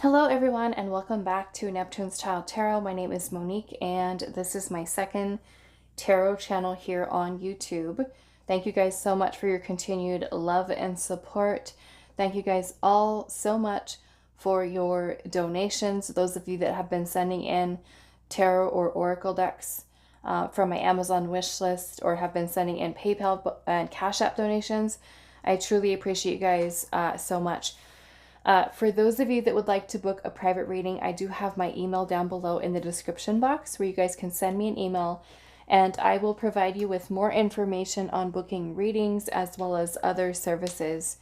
Hello everyone and welcome back to Neptune's Child Tarot. My name is Monique and this is my second tarot channel here on YouTube. Thank you guys so much for your continued love and support. Thank you guys all so much for your donations. Those of you that have been sending in tarot or oracle decks from my Amazon wish list or have been sending in PayPal and Cash App donations. I truly appreciate you guys so much. For those of you that would like to book a private reading, I do have my email down below in the description box where you guys can send me an email and I will provide you with more information on booking readings as well as other services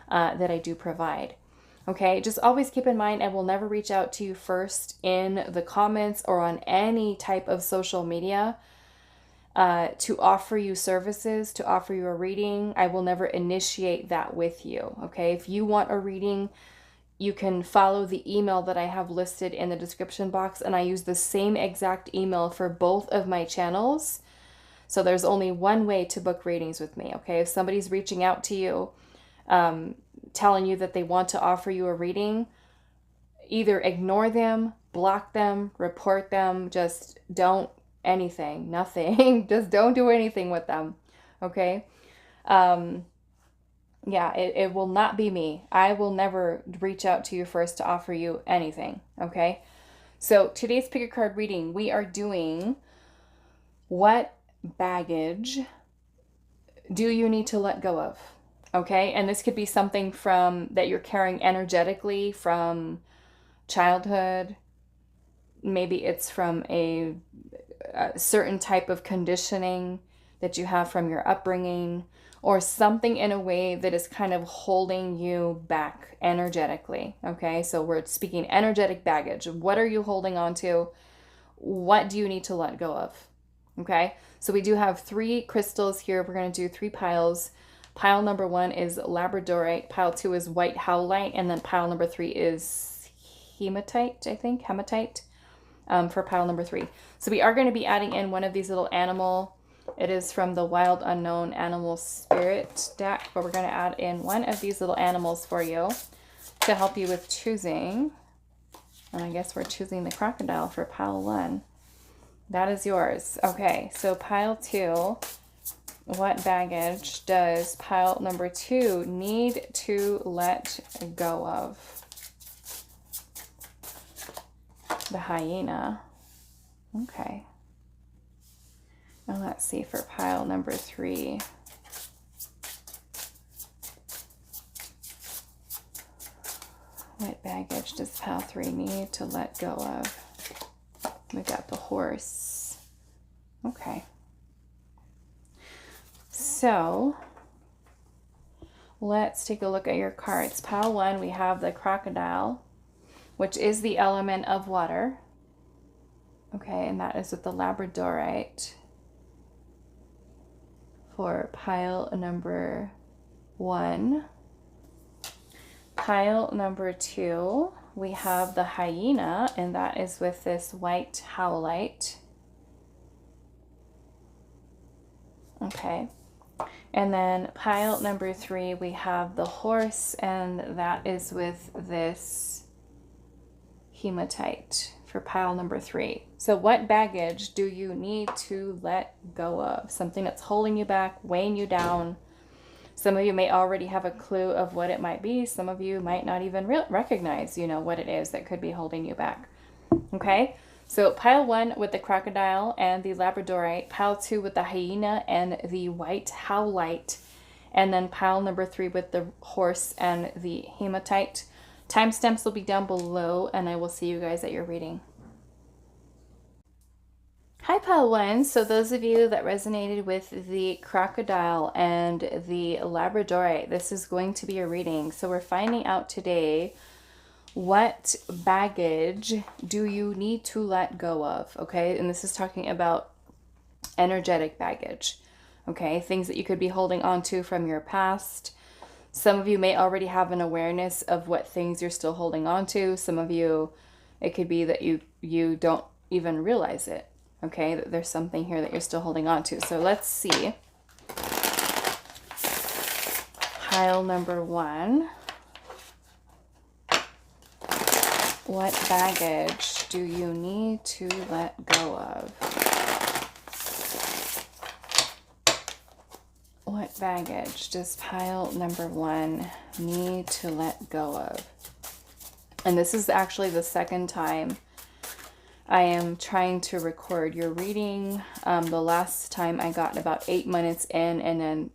that I do provide. Okay, just always keep in mind I will never reach out to you first in the comments or on any type of social media to offer you services, to offer you a reading. I will never initiate that with you. Okay, if you want a reading, you can follow the email that I have listed in the description box, and I use the same exact email for both of my channels. So there's only one way to book readings with me, okay? If somebody's reaching out to you, telling you that they want to offer you a reading, either ignore them, block them, report them, just don't anything, nothing. Just don't do anything with them, okay? Yeah, it will not be me. I will never reach out to you first to offer you anything, okay? So today's pick a card reading, we are doing what baggage do you need to let go of, okay? And this could be something from that you're carrying energetically from childhood. Maybe it's from a certain type of conditioning that you have from your upbringing, or something in a way that is kind of holding you back energetically, okay? So we're speaking energetic baggage. What are you holding on to? What do you need to let go of, okay? So we do have 3 crystals here. We're going to do 3 piles. Pile number 1 is Labradorite. Pile 2 is white Howlite. And then pile number 3 is Hematite, I think. Hematite for pile number 3. So we are going to be adding in one of these little animal. It is from the Wild Unknown Animal Spirit deck, but we're going to add in one of these little animals for you to help you with choosing. And I guess we're choosing the crocodile for pile 1. That is yours. Okay, so pile 2, what baggage does pile number 2 need to let go of? The hyena. Okay. Now let's see for pile number 3. What baggage does pile 3 need to let go of? We got the horse. Okay. So let's take a look at your cards. Pile 1, we have the crocodile, which is the element of water. Okay, and that is with the Labradorite. For pile number 1. Pile number 2, we have the hyena, and that is with this white Howlite. Okay. And then pile number 3, we have the horse, and that is with this Hematite for pile number 3. So what baggage do you need to let go of? Something that's holding you back, weighing you down. Some of you may already have a clue of what it might be. Some of you might not even recognize, what it is that could be holding you back. Okay, so pile 1 with the crocodile and the Labradorite, pile 2 with the hyena and the white Howlite, and then pile number 3 with the horse and the Hematite. Timestamps will be down below, and I will see you guys at your reading. Hi, pile 1. So those of you that resonated with the crocodile and the Labradorite, this is going to be a reading. So we're finding out today, what baggage do you need to let go of, okay? And this is talking about energetic baggage, okay? Things that you could be holding on to from your past. Some of you may already have an awareness of what things you're still holding on to. Some of you, it could be that you don't even realize it, okay? That there's something here that you're still holding on to. So let's see. Pile number 1. What baggage do you need to let go of? What baggage does pile number 1 need to let go of? And this is actually the second time I am trying to record your reading. The last time I got about 8 minutes in, and then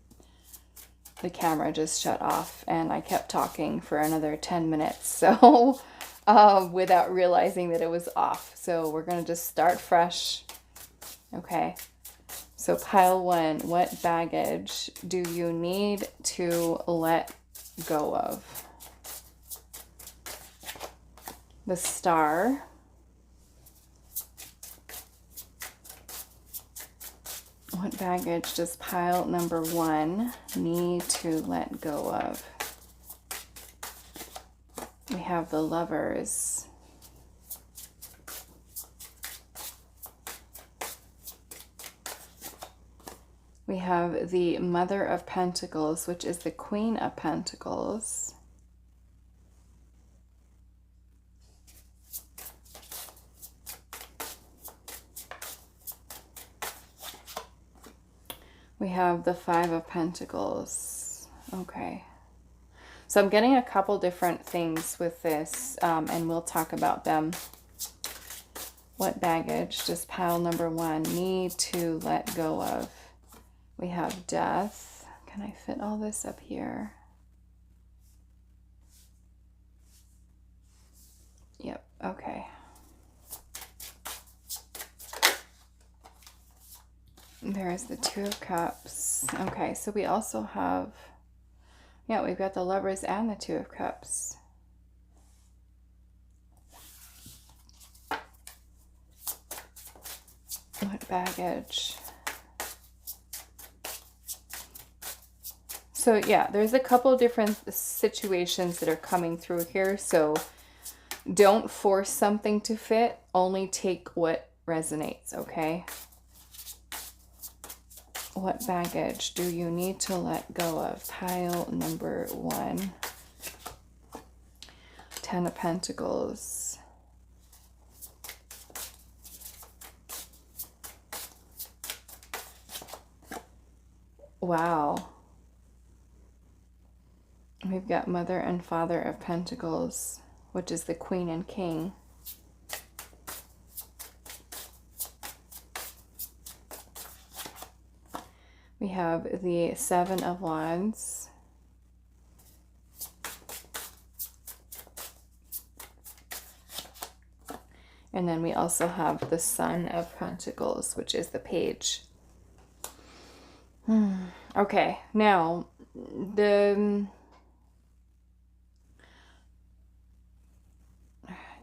the camera just shut off and I kept talking for another 10 minutes. So without realizing that it was off. So we're going to just start fresh. Okay. So pile 1, what baggage do you need to let go of? The Star. What baggage does pile number 1 need to let go of? We have the Lovers. We have the Mother of Pentacles, which is the Queen of Pentacles. We have the Five of Pentacles. Okay. So I'm getting a couple different things with this, and we'll talk about them. What baggage does pile number 1 need to let go of? We have Death. Can I fit all this up here? Yep, okay. There's the Two of Cups. Okay, so we also have, yeah, we've got the Lovers and the Two of Cups. What baggage? So yeah, there's a couple different situations that are coming through here. So don't force something to fit. Only take what resonates, okay? What baggage do you need to let go of? Pile number 1. 10 of Pentacles. Wow. We've got Mother and Father of Pentacles, which is the Queen and King. We have the Seven of Wands. And then we also have the Son of Pentacles, which is the Page. Okay, now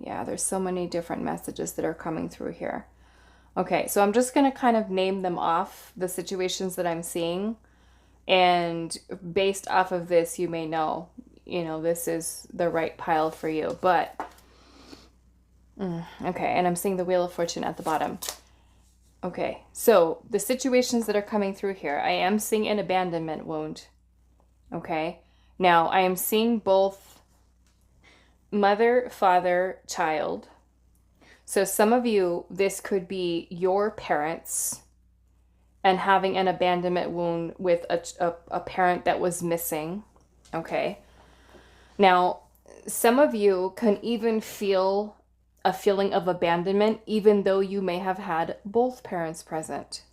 yeah, there's so many different messages that are coming through here. Okay, so I'm just going to kind of name them off, the situations that I'm seeing. And based off of this, you may know, this is the right pile for you. But, okay, and I'm seeing the Wheel of Fortune at the bottom. Okay, so the situations that are coming through here, I am seeing an abandonment wound. Okay, now I am seeing both mother, father, child. So some of you, this could be your parents and having an abandonment wound with a parent that was missing. Okay. Now, some of you can even feel a feeling of abandonment, even though you may have had both parents present.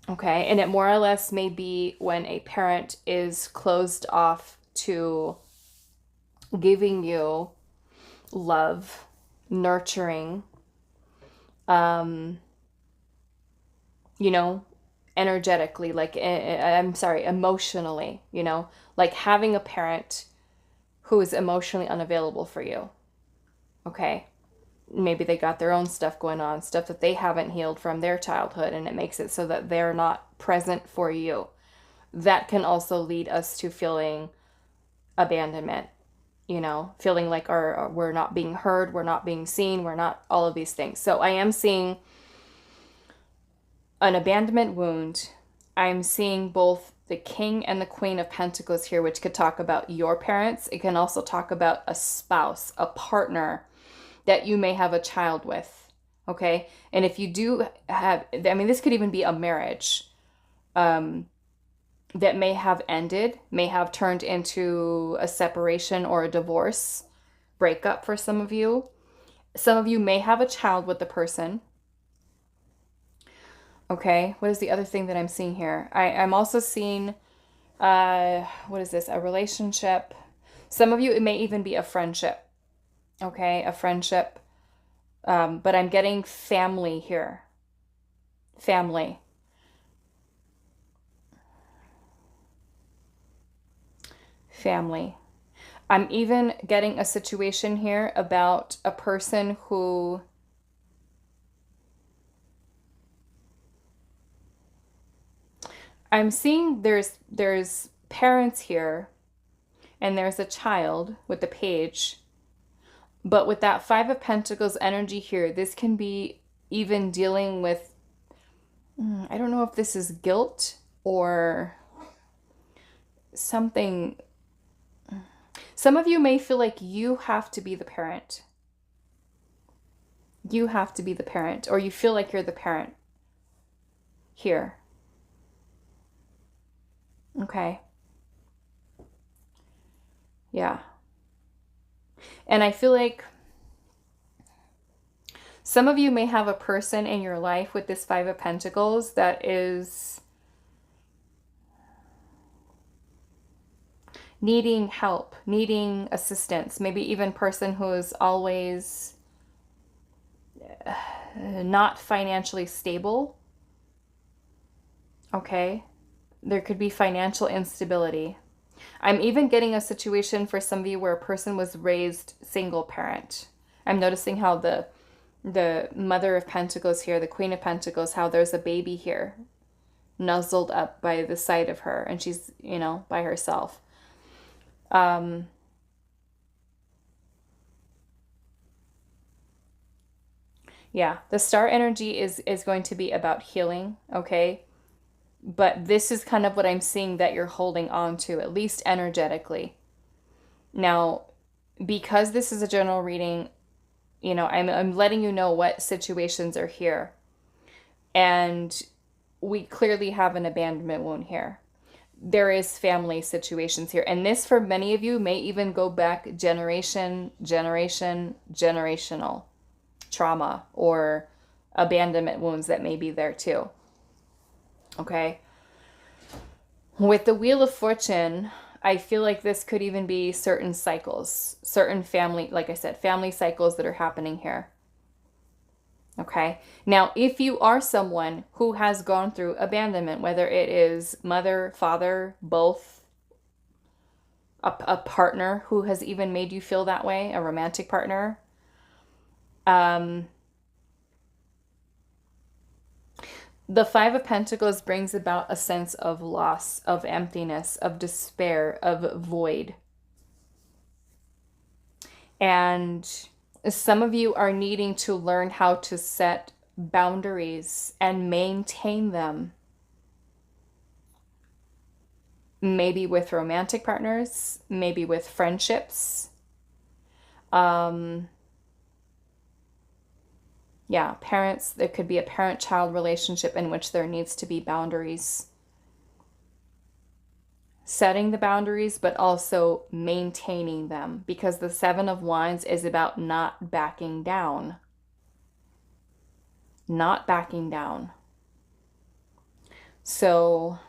Okay. And it more or less may be when a parent is closed off to giving you love, nurturing, energetically, like, I'm sorry, emotionally, like having a parent who is emotionally unavailable for you. Okay. Maybe they got their own stuff going on, stuff that they haven't healed from their childhood, and it makes it so that they're not present for you. That can also lead us to feeling abandonment. Feeling like we're not being heard, we're not being seen, we're not all of these things. So I am seeing an abandonment wound. I'm seeing both the King and the Queen of Pentacles here, which could talk about your parents. It can also talk about a spouse, a partner, that you may have a child with. Okay. And if you do have, I mean, this could even be a marriage that may have ended, may have turned into a separation or a divorce, breakup for some of you. Some of you may have a child with the person. Okay, what is the other thing that I'm seeing here? I'm also seeing, what is this? A relationship. Some of you, it may even be a friendship. Okay, a friendship. But I'm getting family here. Family. Family. I'm even getting a situation here about a person who I'm seeing there's parents here and there's a child with the page. But with that Five of Pentacles energy here, this can be even dealing with, I don't know if this is guilt or something. Some of you may feel like you have to be the parent. You have to be the parent, or you feel like you're the parent here. Okay. Yeah. And I feel like some of you may have a person in your life with this Five of Pentacles that is needing help, needing assistance, maybe even person who is always not financially stable. Okay. There could be financial instability. I'm even getting a situation for some of you where a person was raised single parent. I'm noticing how the Mother of Pentacles here, the Queen of Pentacles, how there's a baby here nuzzled up by the side of her and she's, by herself. Yeah, the star energy is going to be about healing, okay? But this is kind of what I'm seeing that you're holding on to, at least energetically. Now, because this is a general reading, I'm letting you know what situations are here. And we clearly have an abandonment wound here. There is family situations here. And this, for many of you, may even go back generational trauma or abandonment wounds that may be there too. Okay. With the Wheel of Fortune, I feel like this could even be certain cycles, certain family, like I said, family cycles that are happening here. Okay. Now, if you are someone who has gone through abandonment, whether it is mother, father, both, a partner who has even made you feel that way, a romantic partner, the Five of Pentacles brings about a sense of loss, of emptiness, of despair, of void. And some of you are needing to learn how to set boundaries and maintain them. Maybe with romantic partners, maybe with friendships. Yeah, parents, there could be a parent-child relationship in which there needs to be boundaries. Setting the boundaries, but also maintaining them, because the Seven of Wands is about not backing down. Not backing down. So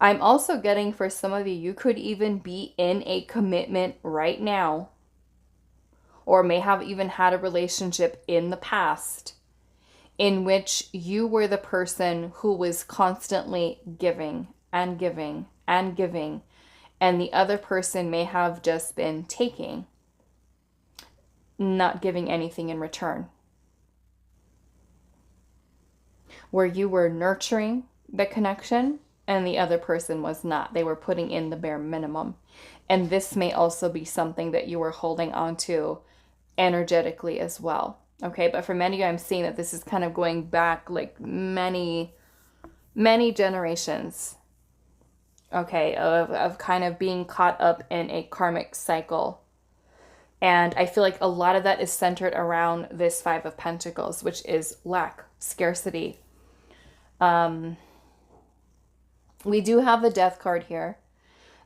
I'm also getting, for some of you, you could even be in a commitment right now, or may have even had a relationship in the past in which you were the person who was constantly giving and giving and giving, and the other person may have just been taking, not giving anything in return. Where you were nurturing the connection and the other person was not. They were putting in the bare minimum. And this may also be something that you were holding on to energetically as well. Okay, but for many of you, I'm seeing that this is kind of going back like many generations. Okay, of kind of being caught up in a karmic cycle And I feel like a lot of that is centered around this Five of Pentacles, which is lack, scarcity. We do have the Death card here.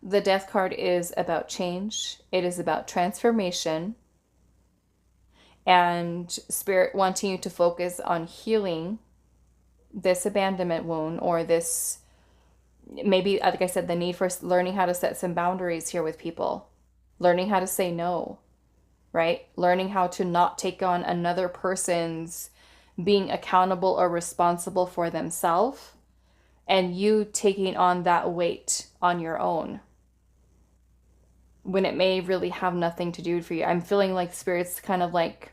The Death card is about change. It is about transformation. And Spirit wanting you to focus on healing this abandonment wound, or this, maybe, like I said, the need for learning how to set some boundaries here with people. Learning how to say no, right? Learning how to not take on another person's being accountable or responsible for themselves, and you taking on that weight on your own when it may really have nothing to do for you. I'm feeling like Spirit's kind of like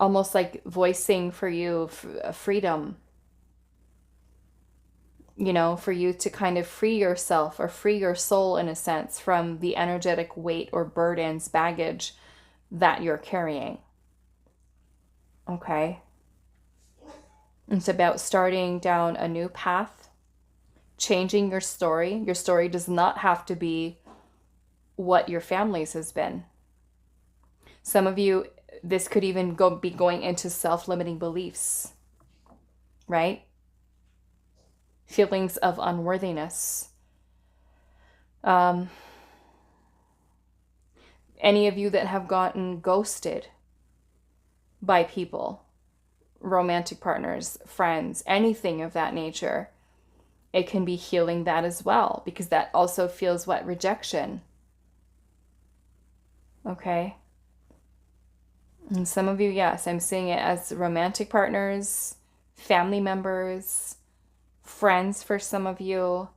almost like voicing for you freedom, you know, for you to kind of free yourself or free your soul in a sense from the energetic weight or burdens, baggage that you're carrying. Okay. It's about starting down a new path, changing your story. Your story does not have to be what your family's has been. Some of you, this could even be going into self-limiting beliefs, right? Feelings of unworthiness. Any of you that have gotten ghosted by people, romantic partners, friends, anything of that nature, it can be healing that as well, because that also feels what? Rejection. Okay. And some of you, yes, I'm seeing it as romantic partners, family members, friends for some of you,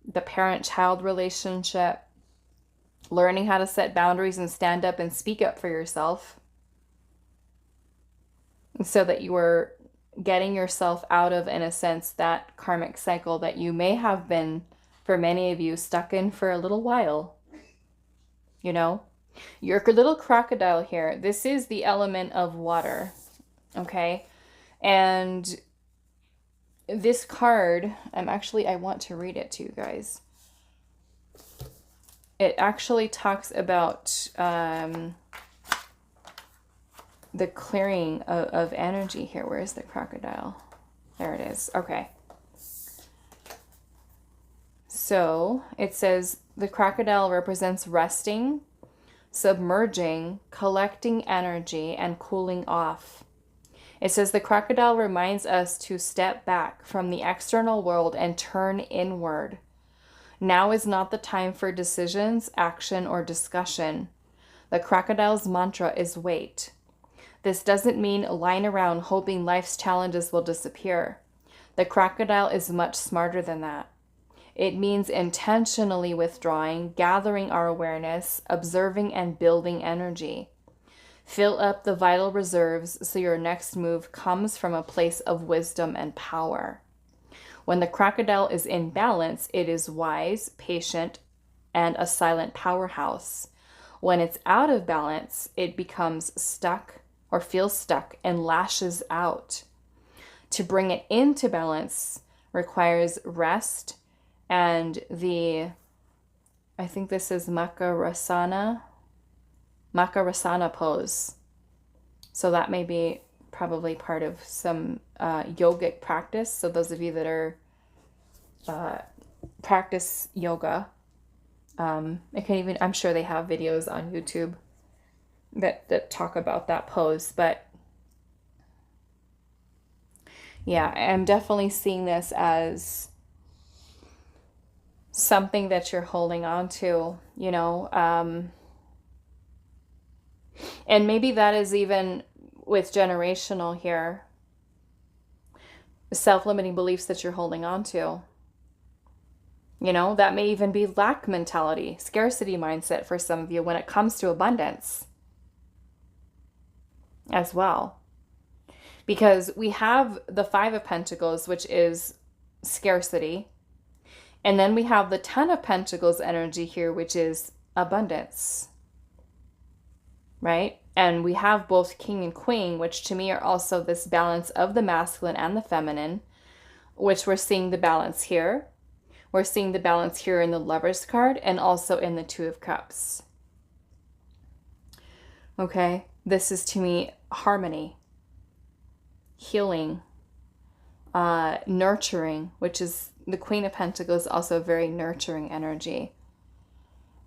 the parent-child relationship, learning how to set boundaries and stand up and speak up for yourself, so that you are getting yourself out of, in a sense, that karmic cycle that you may have been, for many of you, stuck in for a little while. You know, your little crocodile here, this is the element of water, okay? And this card, I want to read it to you guys. It actually talks about the clearing of energy here. Where is the crocodile? There it is. Okay. So it says the crocodile represents resting, submerging, collecting energy, and cooling off. It says the crocodile reminds us to step back from the external world and turn inward. Now is not the time for decisions, action, or discussion. The crocodile's mantra is wait. This doesn't mean lying around hoping life's challenges will disappear. The crocodile is much smarter than that. It means intentionally withdrawing, gathering our awareness, observing, and building energy. Fill up the vital reserves so your next move comes from a place of wisdom and power. When the crocodile is in balance, it is wise, patient, and a silent powerhouse. When it's out of balance, it becomes stuck or feels stuck and lashes out. To bring it into balance requires rest and I think this is Makarasana pose. So that may be probably part of some yogic practice. So those of you that are practice yoga, I'm sure they have videos on YouTube that talk about that pose. But yeah, I'm definitely seeing this as something that you're holding on to, you know, and maybe that is even with generational here, self-limiting beliefs that you're holding on to. You know, that may even be lack mentality, scarcity mindset for some of you when it comes to abundance as well. Because we have the Five of Pentacles, which is scarcity. And then we have the Ten of Pentacles energy here, which is abundance. Right? And we have both King and Queen, which to me are also this balance of the masculine and the feminine, which we're seeing the balance here. We're seeing the balance here in the Lovers card and also in the Two of Cups. Okay, this is to me harmony, healing, nurturing, which is the Queen of Pentacles, also a very nurturing energy.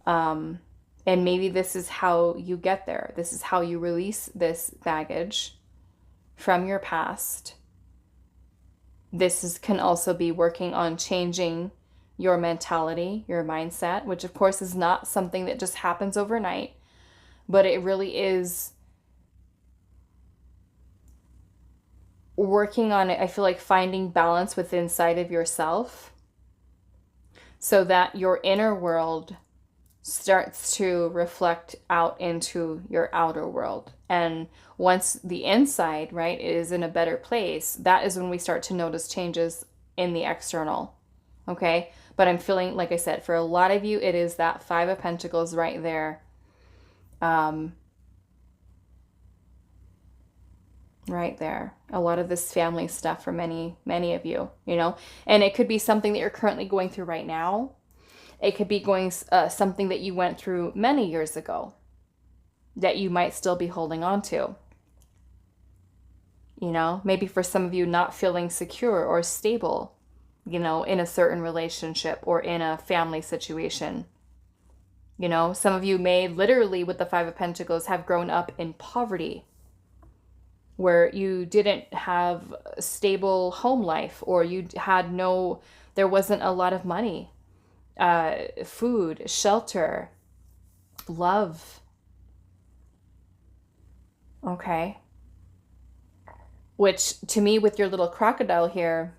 And maybe this is how you get there. This is how you release this baggage from your past. This can also be working on changing your mentality, your mindset, which of course is not something that just happens overnight, but it really is working on it. I feel like finding balance within inside of yourself so that your inner world starts to reflect out into your outer world. And once the inside, right, is in a better place, that is when we start to notice changes in the external. Okay? But I'm feeling, like I said, for a lot of you, it is that Five of Pentacles right there. Right there. A lot of this family stuff for many, many of you, you know? And it could be something that you're currently going through right now. It could be something that you went through many years ago that you might still be holding on to. You know, maybe for some of you not feeling secure or stable, you know, in a certain relationship or in a family situation. You know, some of you may literally, with the Five of Pentacles, have grown up in poverty, where you didn't have a stable home life, or there wasn't a lot of money. Food, shelter, love. Okay. Which to me, with your little crocodile here,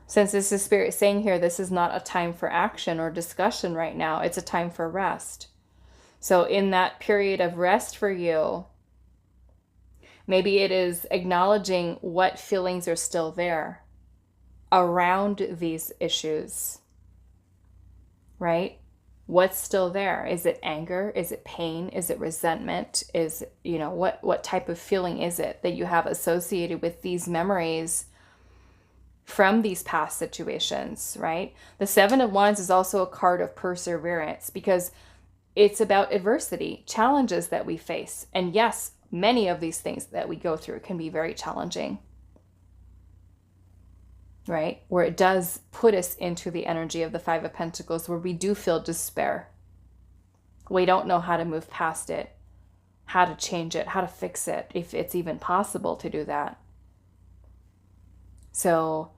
since this is Spirit saying here, this is not a time for action or discussion right now. It's a time for rest. So in that period of rest for you, maybe it is acknowledging what feelings are still there around these issues, right? What's still there? Is it anger? Is it pain? Is it resentment? Is, you know, what type of feeling is it that you have associated with these memories from these past situations, right? The Seven of Wands is also a card of perseverance, because it's about adversity, challenges that we face. And yes, many of these things that we go through can be very challenging, right? Where it does put us into the energy of the Five of Pentacles, where we do feel despair. We don't know how to move past it, how to change it, how to fix it, if it's even possible to do that. So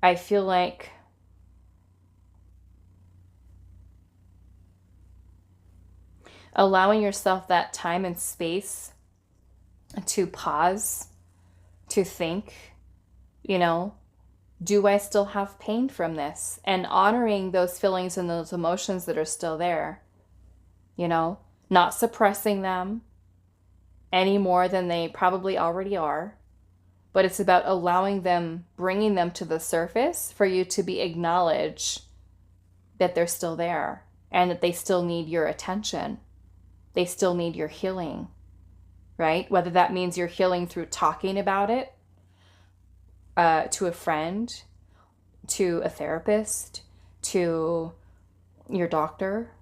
I feel like allowing yourself that time and space to pause, to think, you know, do I still have pain from this? And honoring those feelings and those emotions that are still there, you know, not suppressing them any more than they probably already are, but it's about allowing them, bringing them to the surface for you to be acknowledged that they're still there and that they still need your attention. They still need your healing, right? Whether that means you're healing through talking about it, to a friend, to a therapist, to your doctor,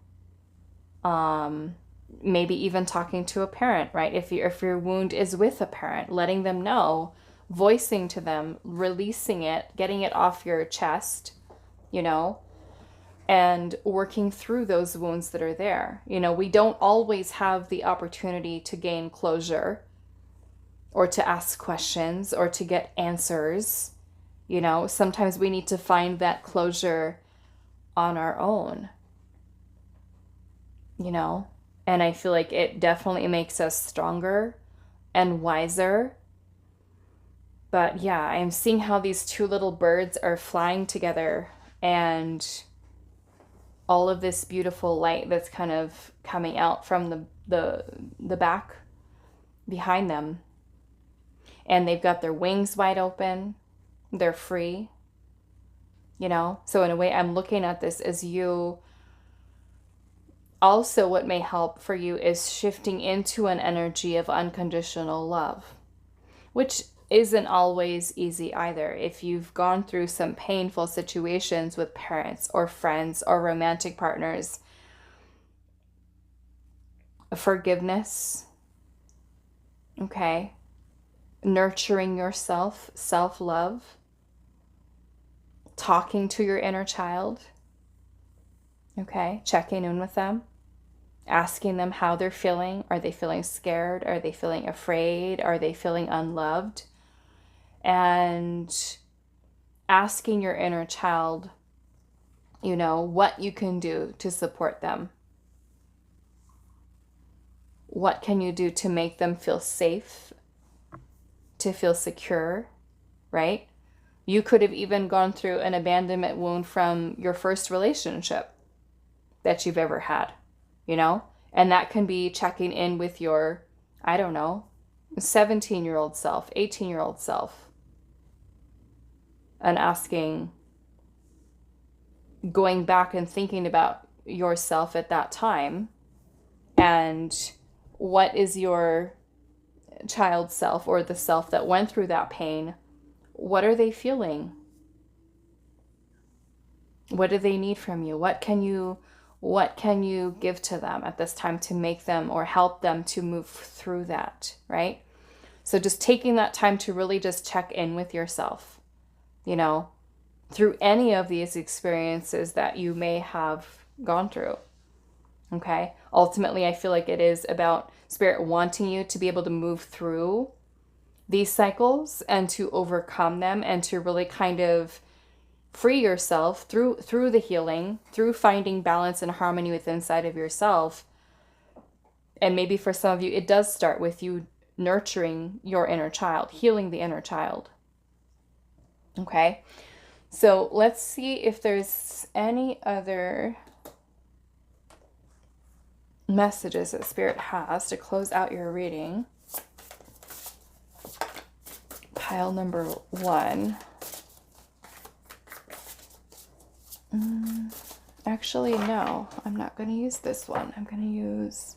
maybe even talking to a parent, right? If your wound is with a parent, letting them know, voicing to them, releasing it, getting it off your chest, you know, and working through those wounds that are there. You know, we don't always have the opportunity to gain closure or to ask questions or to get answers. You know, sometimes we need to find that closure on our own, you know, and I feel like it definitely makes us stronger and wiser. But yeah, I'm seeing how these two little birds are flying together, and all of this beautiful light that's kind of coming out from the back behind them. And they've got their wings wide open. They're free, you know? So in a way, I'm looking at this as you. Also, what may help for you is shifting into an energy of unconditional love, which isn't always easy either. If you've gone through some painful situations with parents or friends or romantic partners, forgiveness, okay, nurturing yourself, self-love, talking to your inner child, okay, checking in with them, asking them how they're feeling. Are they feeling scared? Are they feeling afraid? Are they feeling unloved? And asking your inner child, you know, what you can do to support them. What can you do to make them feel safe, to feel secure, right? You could have even gone through an abandonment wound from your first relationship that you've ever had, you know? And that can be checking in with your, I don't know, 17-year-old self, 18-year-old self, and asking, going back and thinking about yourself at that time, and what is your child self, or the self that went through that pain, what are they feeling? What do they need from you? What can you give to them at this time to make them or help them to move through that, right? So just taking that time to really just check in with yourself, you know, through any of these experiences that you may have gone through. Okay. Ultimately, I feel like it is about Spirit wanting you to be able to move through these cycles and to overcome them, and to really kind of free yourself through the healing, through finding balance and harmony within inside of yourself. And maybe for some of you, it does start with you nurturing your inner child, healing the inner child. Okay. So let's see if there's any other messages that Spirit has to close out your reading. Pile number 1. Actually, no, I'm not going to use this one. I'm going to use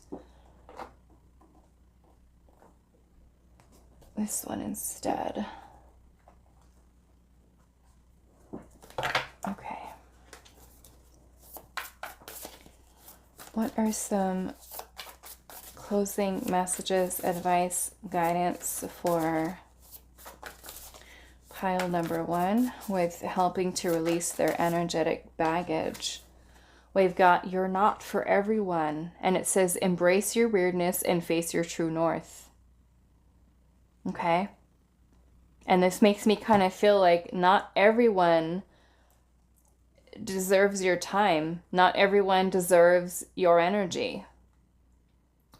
this one instead. Okay. What are some closing messages, advice, guidance for pile number 1 with helping to release their energetic baggage? We've got you're not for everyone, and it says embrace your weirdness and face your true north. Okay? And this makes me kind of feel like not everyone deserves your time. Not everyone deserves your energy.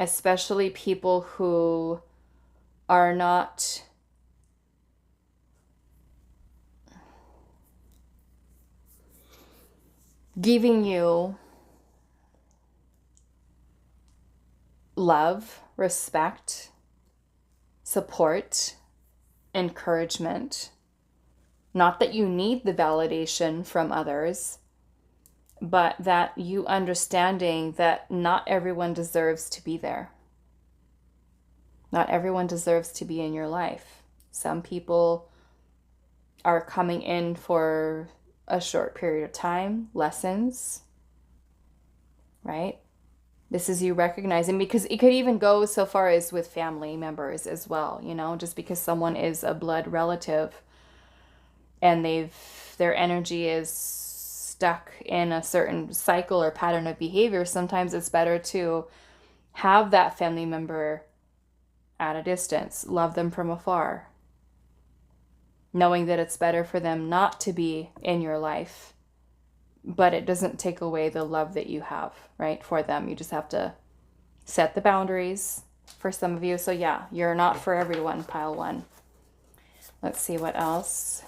Especially people who are not giving you love, respect, support, encouragement. Not that you need the validation from others, but that you understanding that not everyone deserves to be there. Not everyone deserves to be in your life. Some people are coming in for a short period of time, lessons, right? This is you recognizing, because it could even go so far as with family members as well, you know, just because someone is a blood relative and their energy is stuck in a certain cycle or pattern of behavior, sometimes it's better to have that family member at a distance, love them from afar, knowing that it's better for them not to be in your life, but it doesn't take away the love that you have, right, for them. You just have to set the boundaries for some of you. So yeah, you're not for everyone, pile 1. Let's see what else.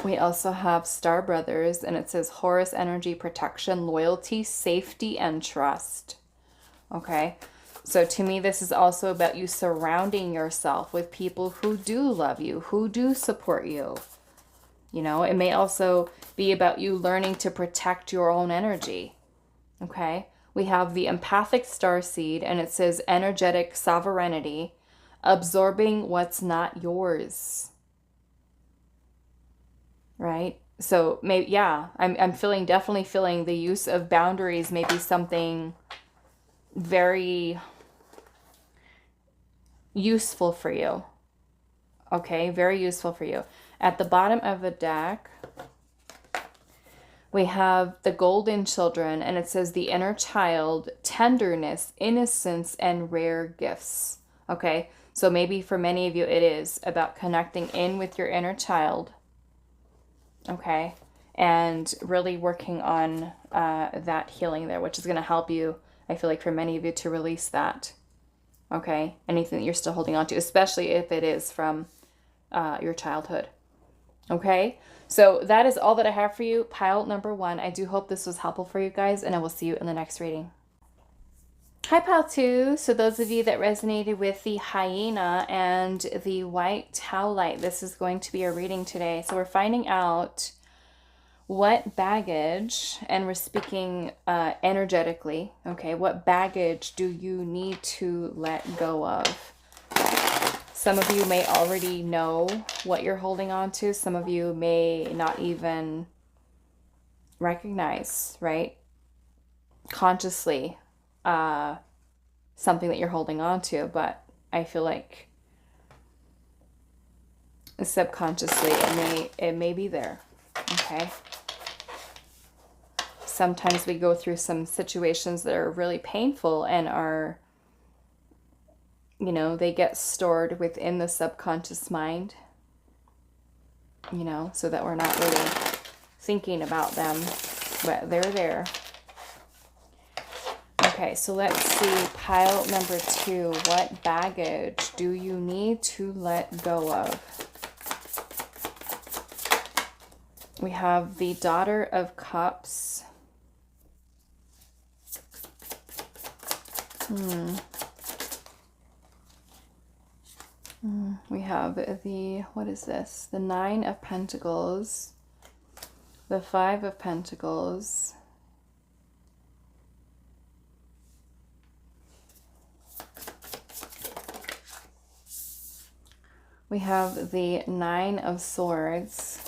We also have Star Brothers, and it says Horus energy, protection, loyalty, safety, and trust. Okay. So to me, this is also about you surrounding yourself with people who do love you, who do support you. You know, it may also be about you learning to protect your own energy. Okay. We have the empathic starseed, and it says energetic sovereignty, absorbing what's not yours. Right? So maybe, yeah, I'm definitely feeling the use of boundaries may be something very useful for you. Okay, very useful for you. At the bottom of the deck, we have the golden children, and it says the inner child, tenderness, innocence, and rare gifts. Okay, so maybe for many of you, it is about connecting in with your inner child. Okay, and really working on that healing there, which is going to help you, I feel like, for many of you to release that. Okay, anything that you're still holding on to, especially if it is from your childhood. Okay, so that is all that I have for you, pile number 1. I do hope this was helpful for you guys, and I will see you in the next reading. Hi, pile 2. So those of you that resonated with the hyena and the white howlite, this is going to be a reading today. So we're finding out what baggage, and we're speaking energetically, okay, what baggage do you need to let go of? Some of you may already know what you're holding on to. Some of you may not even recognize, right, consciously, something that you're holding on to. But I feel like subconsciously it may be there. Okay. Sometimes we go through some situations that are really painful and are, you know, they get stored within the subconscious mind, you know, so that we're not really thinking about them, but they're there. Okay, so let's see, pile number 2. What baggage do you need to let go of? We have the Daughter of Cups. We have the, what is this? The 9 of Pentacles, the 5 of Pentacles, we have the 9 of Swords,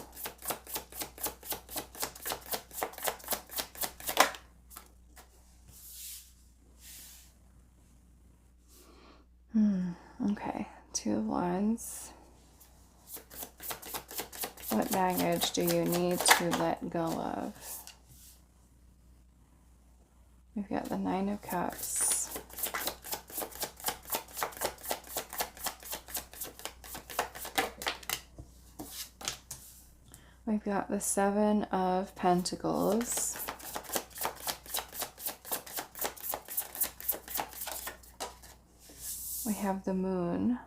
okay, 2 of Wands. What baggage do you need to let go of? We've got the 9 of Cups. We've got the 7 of Pentacles. We have the Moon.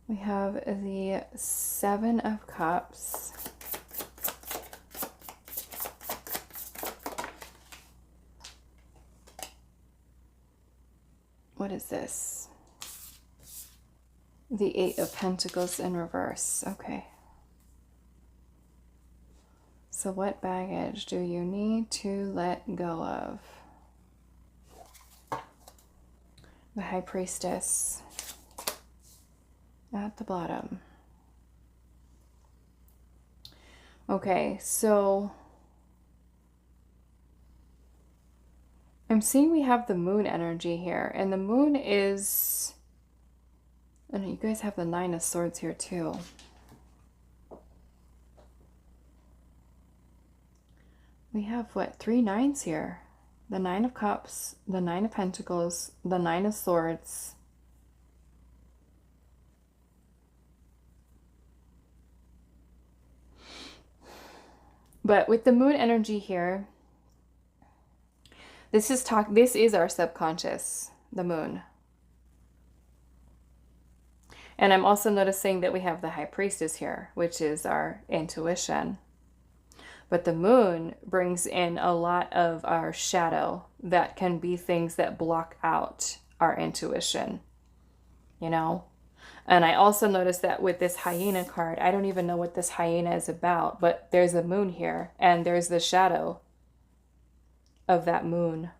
We have the 7 of Cups. What is this? The 8 of Pentacles in reverse. Okay. So what baggage do you need to let go of? The High Priestess at the bottom. Okay, so I'm seeing we have the Moon energy here, and the Moon is, and you guys have the 9 of Swords here too. We have what, 3 9s here? The 9 of Cups, the 9 of Pentacles, the 9 of Swords. But with the Moon energy here, this is our subconscious, the Moon. And I'm also noticing that we have the High Priestess here, which is our intuition. But the Moon brings in a lot of our shadow that can be things that block out our intuition, you know? And I also noticed that with this hyena card, I don't even know what this hyena is about, but there's a moon here, and there's the shadow of that moon.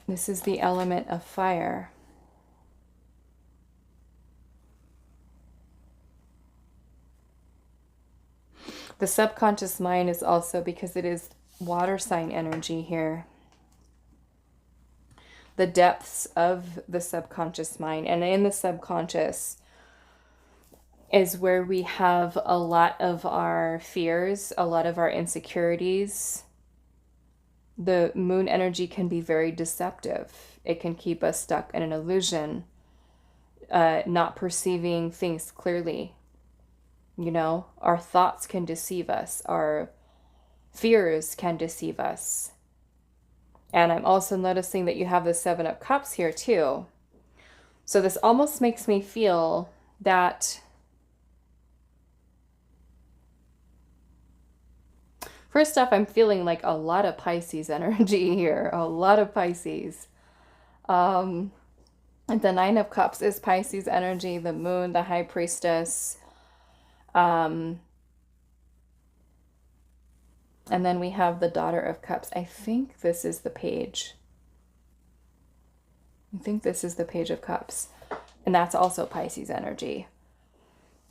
This is the element of fire. The subconscious mind is also, because it is water sign energy here, the depths of the subconscious mind. And in the subconscious is where we have a lot of our fears, a lot of our insecurities. The moon energy can be very deceptive. It can keep us stuck in an illusion, not perceiving things clearly. You know, our thoughts can deceive us. Our fears can deceive us. And I'm also noticing that you have the Seven of Cups here too. So this almost makes me feel that, first off, I'm feeling like a lot of Pisces energy here. A lot of Pisces. The Nine of Cups is Pisces energy. The Moon, the High Priestess. And then we have the Daughter of Cups. I think this is the page. I think this is the Page of Cups. And that's also Pisces energy.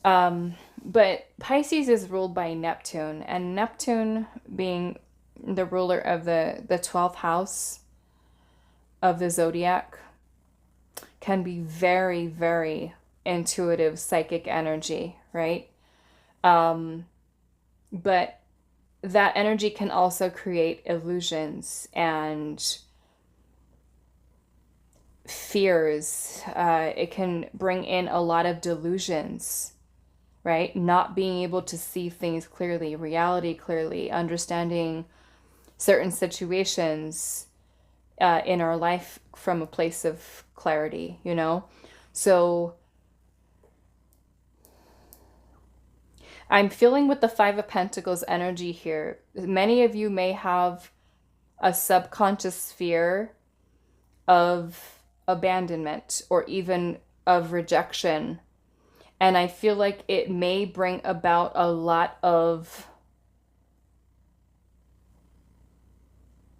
But Pisces is ruled by Neptune. And Neptune, being the ruler of the 12th house of the zodiac, can be very, very intuitive, psychic energy, right? But that energy can also create illusions and fears. It can bring in a lot of delusions, right? Not being able to see things clearly, reality clearly, understanding certain situations in our life from a place of clarity, you know? So I'm feeling with the Five of Pentacles energy here. Many of you may have a subconscious fear of abandonment or even of rejection. And I feel like it may bring about a lot of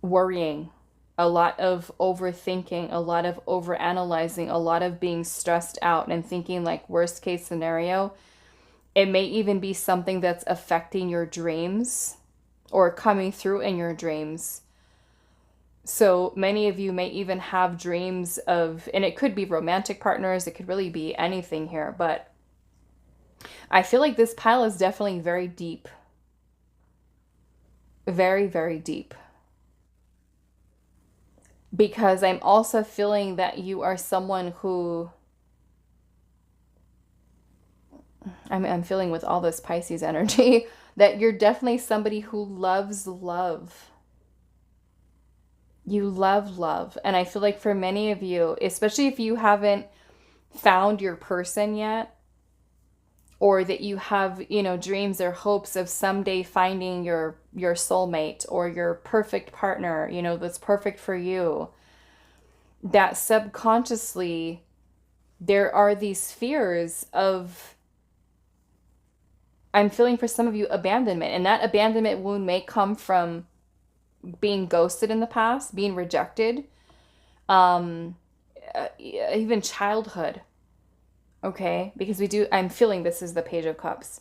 worrying, a lot of overthinking, a lot of overanalyzing, a lot of being stressed out and thinking like worst case scenario. It may even be something that's affecting your dreams or coming through in your dreams. So many of you may even have dreams of, and it could be romantic partners, it could really be anything here, but I feel like this pile is definitely very deep. Very, very deep. Because I'm also feeling that you are someone who, I'm feeling with all this Pisces energy, that you're definitely somebody who loves love. You love love. And I feel like for many of you, especially if you haven't found your person yet, or that you have, you know, dreams or hopes of someday finding your soulmate or your perfect partner, you know, that's perfect for you, that subconsciously there are these fears of, I'm feeling for some of you, abandonment. And that abandonment wound may come from being ghosted in the past, being rejected, even childhood. Okay, because I'm feeling this is the Page of Cups.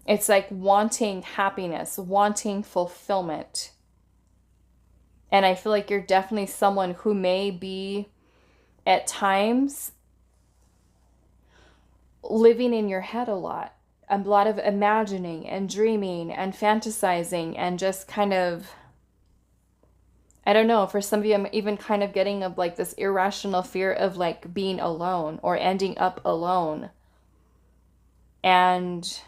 It's like wanting happiness, wanting fulfillment. And I feel like you're definitely someone who may be at times living in your head a lot of imagining and dreaming and fantasizing and just kind of, I don't know, for some of you, I'm even kind of getting of like this irrational fear of like being alone or ending up alone. And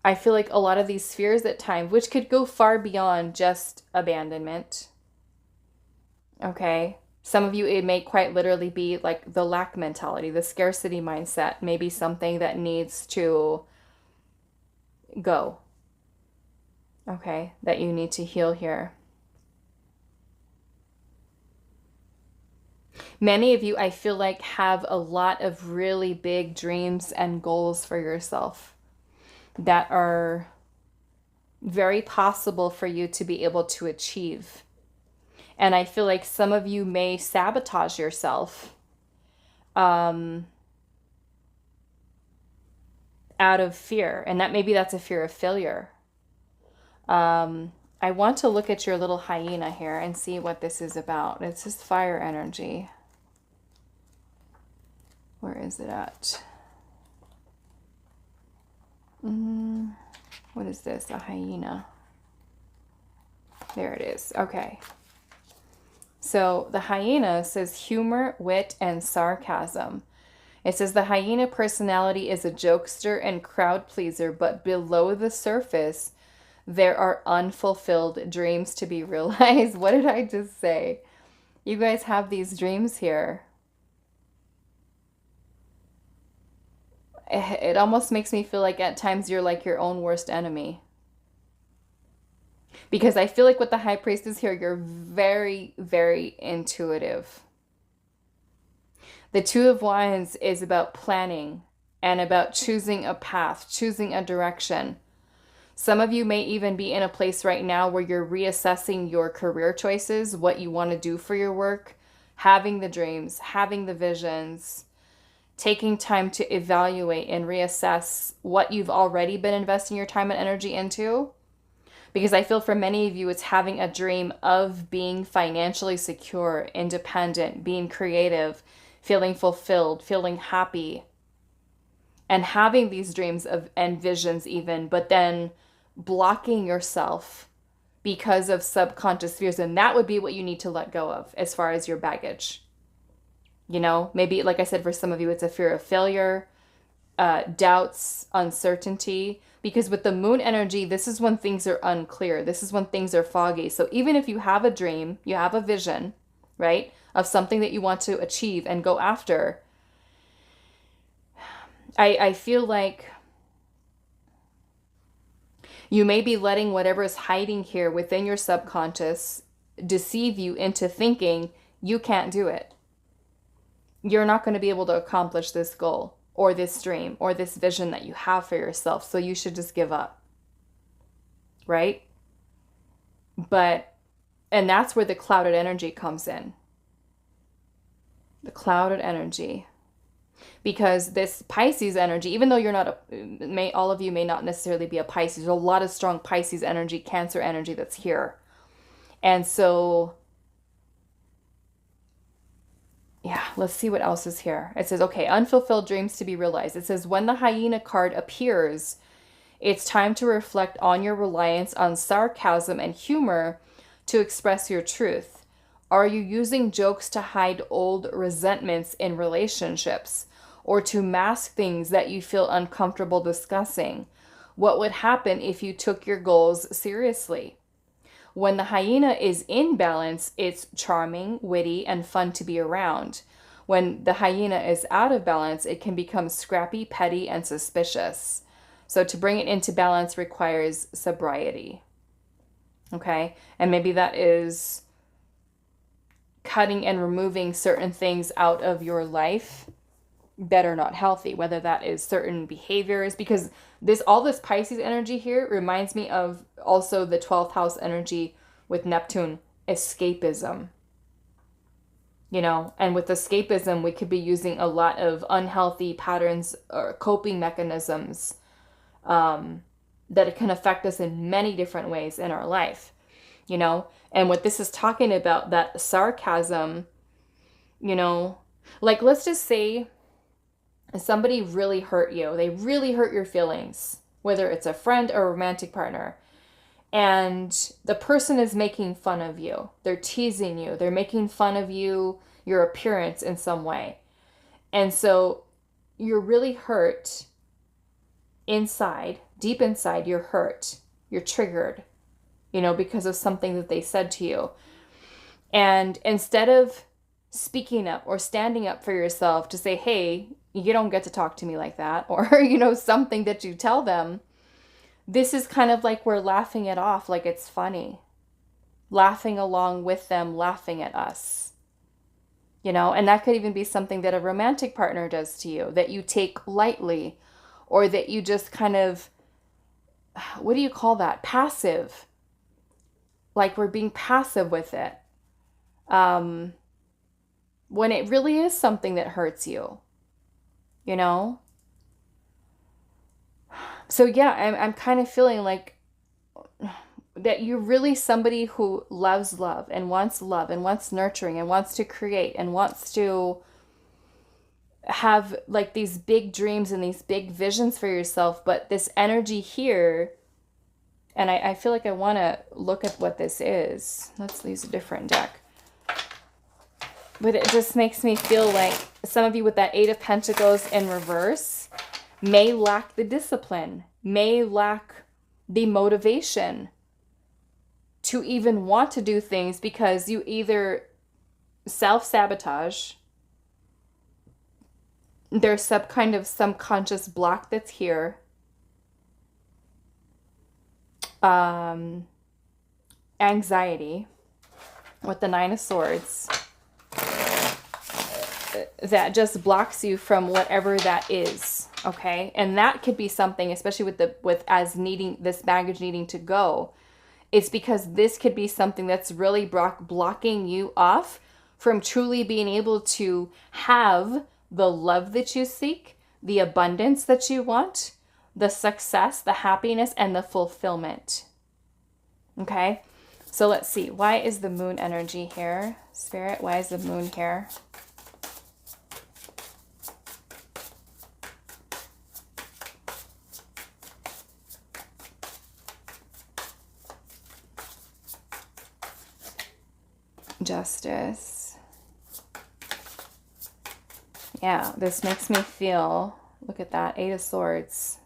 I feel like a lot of these fears at times, which could go far beyond just abandonment. Okay. Some of you, it may quite literally be like the lack mentality, the scarcity mindset, maybe something that needs to go. okay, that you need to heal here. Many of you, I feel like, have a lot of really big dreams and goals for yourself that are very possible for you to be able to achieve. And I feel like some of you may sabotage yourself out of fear. And that maybe that's a fear of failure. I want to look at your little hyena here and see what this is about. It's just fire energy. Where is it at? What is this? A hyena. There it is. Okay. So the hyena says humor, wit, and sarcasm. It says the hyena personality is a jokester and crowd pleaser, but below the surface, there are unfulfilled dreams to be realized. What did I just say? You guys have these dreams here. It almost makes me feel like at times you're like your own worst enemy. Because I feel like with the High Priestess here, you're very, very intuitive. The Two of Wands is about planning and about choosing a path, choosing a direction. Some of you may even be in a place right now where you're reassessing your career choices, what you want to do for your work, having the dreams, having the visions, taking time to evaluate and reassess what you've already been investing your time and energy into. Because I feel for many of you, it's having a dream of being financially secure, independent, being creative, feeling fulfilled, feeling happy, and having these dreams of and visions even, but then blocking yourself because of subconscious fears. And that would be what you need to let go of as far as your baggage. You know, maybe, like I said, for some of you, it's a fear of failure, doubts, uncertainty. Because with the moon energy, this is when things are unclear. This is when things are foggy. So even if you have a dream, you have a vision, right, of something that you want to achieve and go after, I feel like you may be letting whatever is hiding here within your subconscious deceive you into thinking you can't do it. You're not going to be able to accomplish this goal or this dream or this vision that you have for yourself. So you should just give up. Right? And that's where the clouded energy comes in. The clouded energy. Because this Pisces energy, even though you're not all of you may not necessarily be a Pisces, there's a lot of strong Pisces energy, Cancer energy that's here. And so, yeah, let's see what else is here. It says, okay, unfulfilled dreams to be realized. It says, when the hyena card appears, it's time to reflect on your reliance on sarcasm and humor to express your truth. Are you using jokes to hide old resentments in relationships or to mask things that you feel uncomfortable discussing? What would happen if you took your goals seriously? When the hyena is in balance, it's charming, witty, and fun to be around. When the hyena is out of balance, it can become scrappy, petty, and suspicious. So to bring it into balance requires sobriety. Okay? And maybe that is cutting and removing certain things out of your life that are not healthy, whether that is certain behaviors, because all this Pisces energy here reminds me of also the 12th house energy with Neptune, escapism. You know, and with escapism, we could be using a lot of unhealthy patterns or coping mechanisms that can affect us in many different ways in our life, you know. And what this is talking about, that sarcasm, you know, like let's just say somebody really hurt you. They really hurt your feelings, whether it's a friend or a romantic partner. And the person is making fun of you. They're teasing you. They're making fun of you, your appearance in some way. And so you're really hurt inside, deep inside, you're hurt. You're triggered, you know, because of something that they said to you. And instead of speaking up or standing up for yourself to say, hey, you don't get to talk to me like that, or, you know, something that you tell them, this is kind of like we're laughing it off like it's funny. Laughing along with them, laughing at us. You know, and that could even be something that a romantic partner does to you, that you take lightly, or that you just kind of, what do you call that? Passive. Like we're being passive with it. When it really is something that hurts you, you know? So yeah, I'm kind of feeling like that you're really somebody who loves love and wants nurturing and wants to create and wants to have like these big dreams and these big visions for yourself. But this energy here, and I feel like I want to look at what this is. Let's use a different deck. But it just makes me feel like some of you with that Eight of Pentacles in reverse may lack the discipline, may lack the motivation to even want to do things, because you either self-sabotage, there's some kind of subconscious block that's here, anxiety with the Nine of Swords, that just blocks you from whatever that is. Okay. And that could be something, especially with this baggage needing to go. It's because this could be something that's really blocking you off from truly being able to have the love that you seek, the abundance that you want, the success, the happiness, and the fulfillment. Okay. So let's see. Why is the moon energy here? Spirit, why is the moon here? Justice. Yeah, this makes me feel, look at that, Eight of Swords.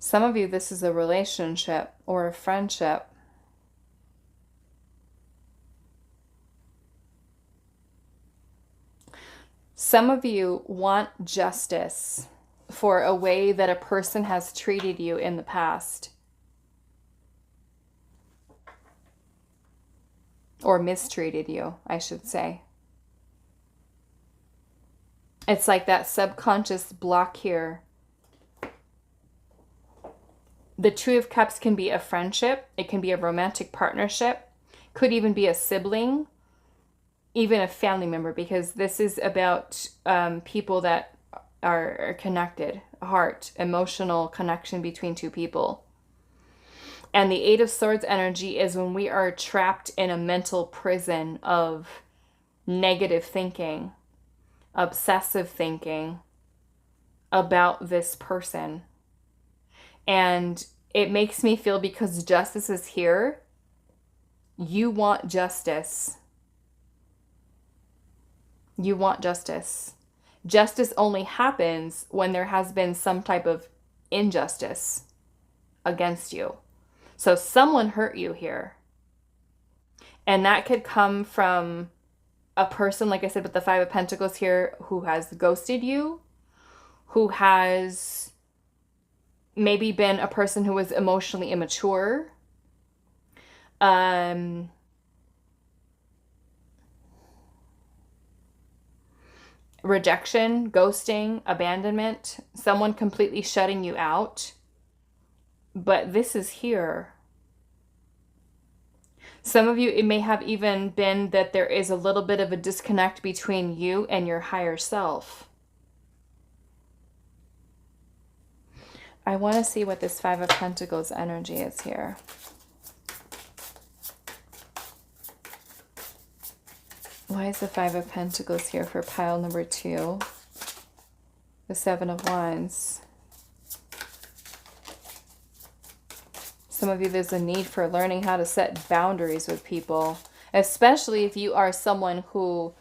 Some of you, this is a relationship or a friendship. Some of you want justice for a way that a person has treated you in the past. Or mistreated you, I should say. It's like that subconscious block here. The Two of Cups can be a friendship. It can be a romantic partnership. Could even be a sibling. Even a family member, because this is about people that are connected. Heart, emotional connection between two people. And the Eight of Swords energy is when we are trapped in a mental prison of negative thinking, obsessive thinking about this person. And it makes me feel, because justice is here, you want justice. You want justice. Justice only happens when there has been some type of injustice against you. So someone hurt you here. And that could come from a person, like I said, with the Five of Pentacles here, who has ghosted you, who has maybe been a person who was emotionally immature. Rejection, ghosting, abandonment, someone completely shutting you out. But this is here. Some of you, it may have even been that there is a little bit of a disconnect between you and your higher self. I want to see what this Five of Pentacles energy is here. Why is the Five of Pentacles here for pile number 2? The Seven of Wands. Some of you, there's a need for learning how to set boundaries with people, especially if you are someone who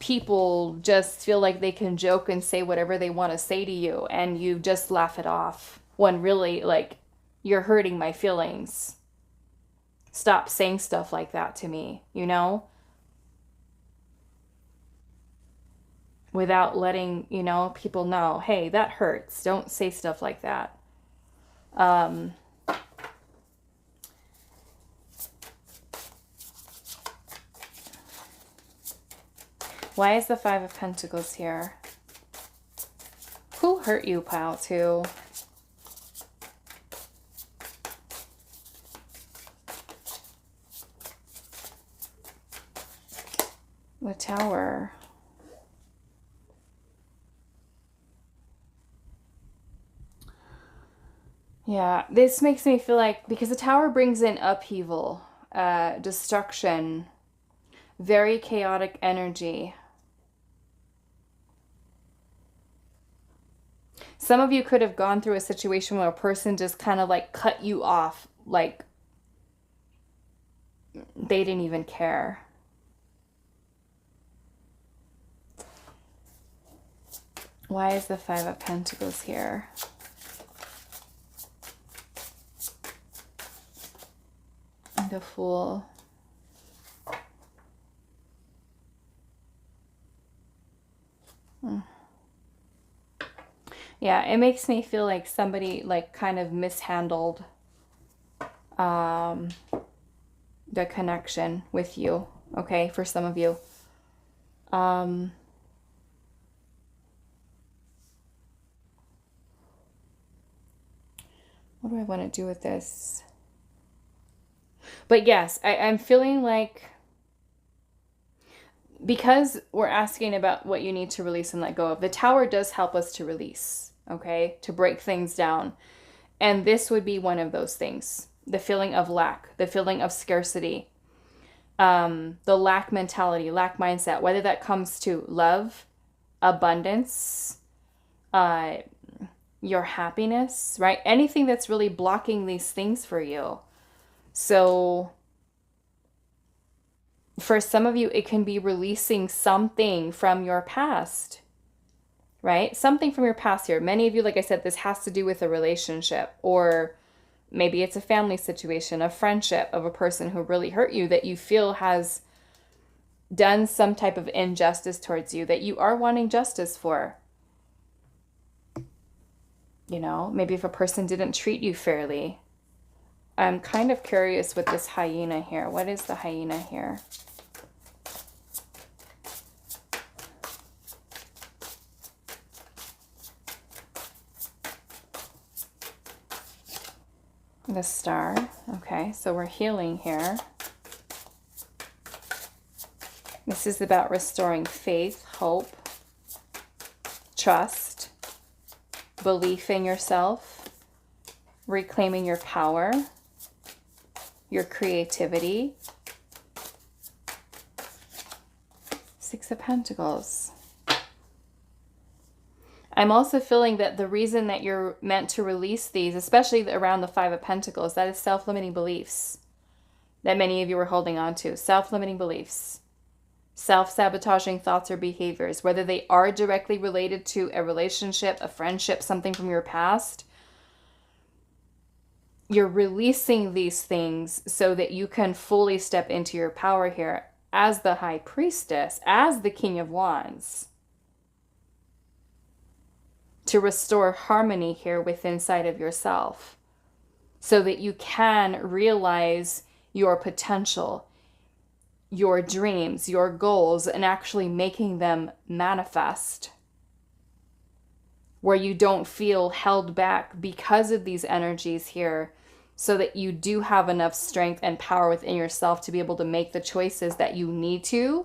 people just feel like they can joke and say whatever they want to say to you, and you just laugh it off when really, like, you're hurting my feelings. stop saying stuff like that to me, you know? Without letting, you know, people know, hey, that hurts. Don't say stuff like that. Why is the Five of Pentacles here? Who hurt you, pile two? The Tower. Yeah, this makes me feel like, because the Tower brings in upheaval, destruction, very chaotic energy. Some of you could have gone through a situation where a person just kind of like cut you off, like they didn't even care. Why is the Five of Pentacles here? The Fool. Yeah, it makes me feel like somebody like kind of mishandled the connection with you, okay, for some of you. What do I want to do with this? But yes, I'm feeling like, because we're asking about what you need to release and let go of, the Tower does help us to release, okay? To break things down. And this would be one of those things. The feeling of lack, the feeling of scarcity, the lack mentality, lack mindset, whether that comes to love, abundance, your happiness, right? Anything that's really blocking these things for you. So for some of you, it can be releasing something from your past, right? Something from your past here. Many of you, like I said, this has to do with a relationship, or maybe it's a family situation, a friendship of a person who really hurt you that you feel has done some type of injustice towards you that you are wanting justice for. You know, maybe if a person didn't treat you fairly. I'm kind of curious with this hyena here. What is the hyena here? The Star. Okay, so we're healing here. This is about restoring faith, hope, trust, belief in yourself, reclaiming your power, your creativity. Six of Pentacles. I'm also feeling that the reason that you're meant to release these, especially around the Five of Pentacles, that is self-limiting beliefs that many of you are holding on to. Self-limiting beliefs. Self-sabotaging thoughts or behaviors, whether they are directly related to a relationship, a friendship, something from your past. You're releasing these things so that you can fully step into your power here as the High Priestess, as the King of Wands. To restore harmony here within inside of yourself so that you can realize your potential, your dreams, your goals, and actually making them manifest, where you don't feel held back because of these energies here, so that you do have enough strength and power within yourself to be able to make the choices that you need to,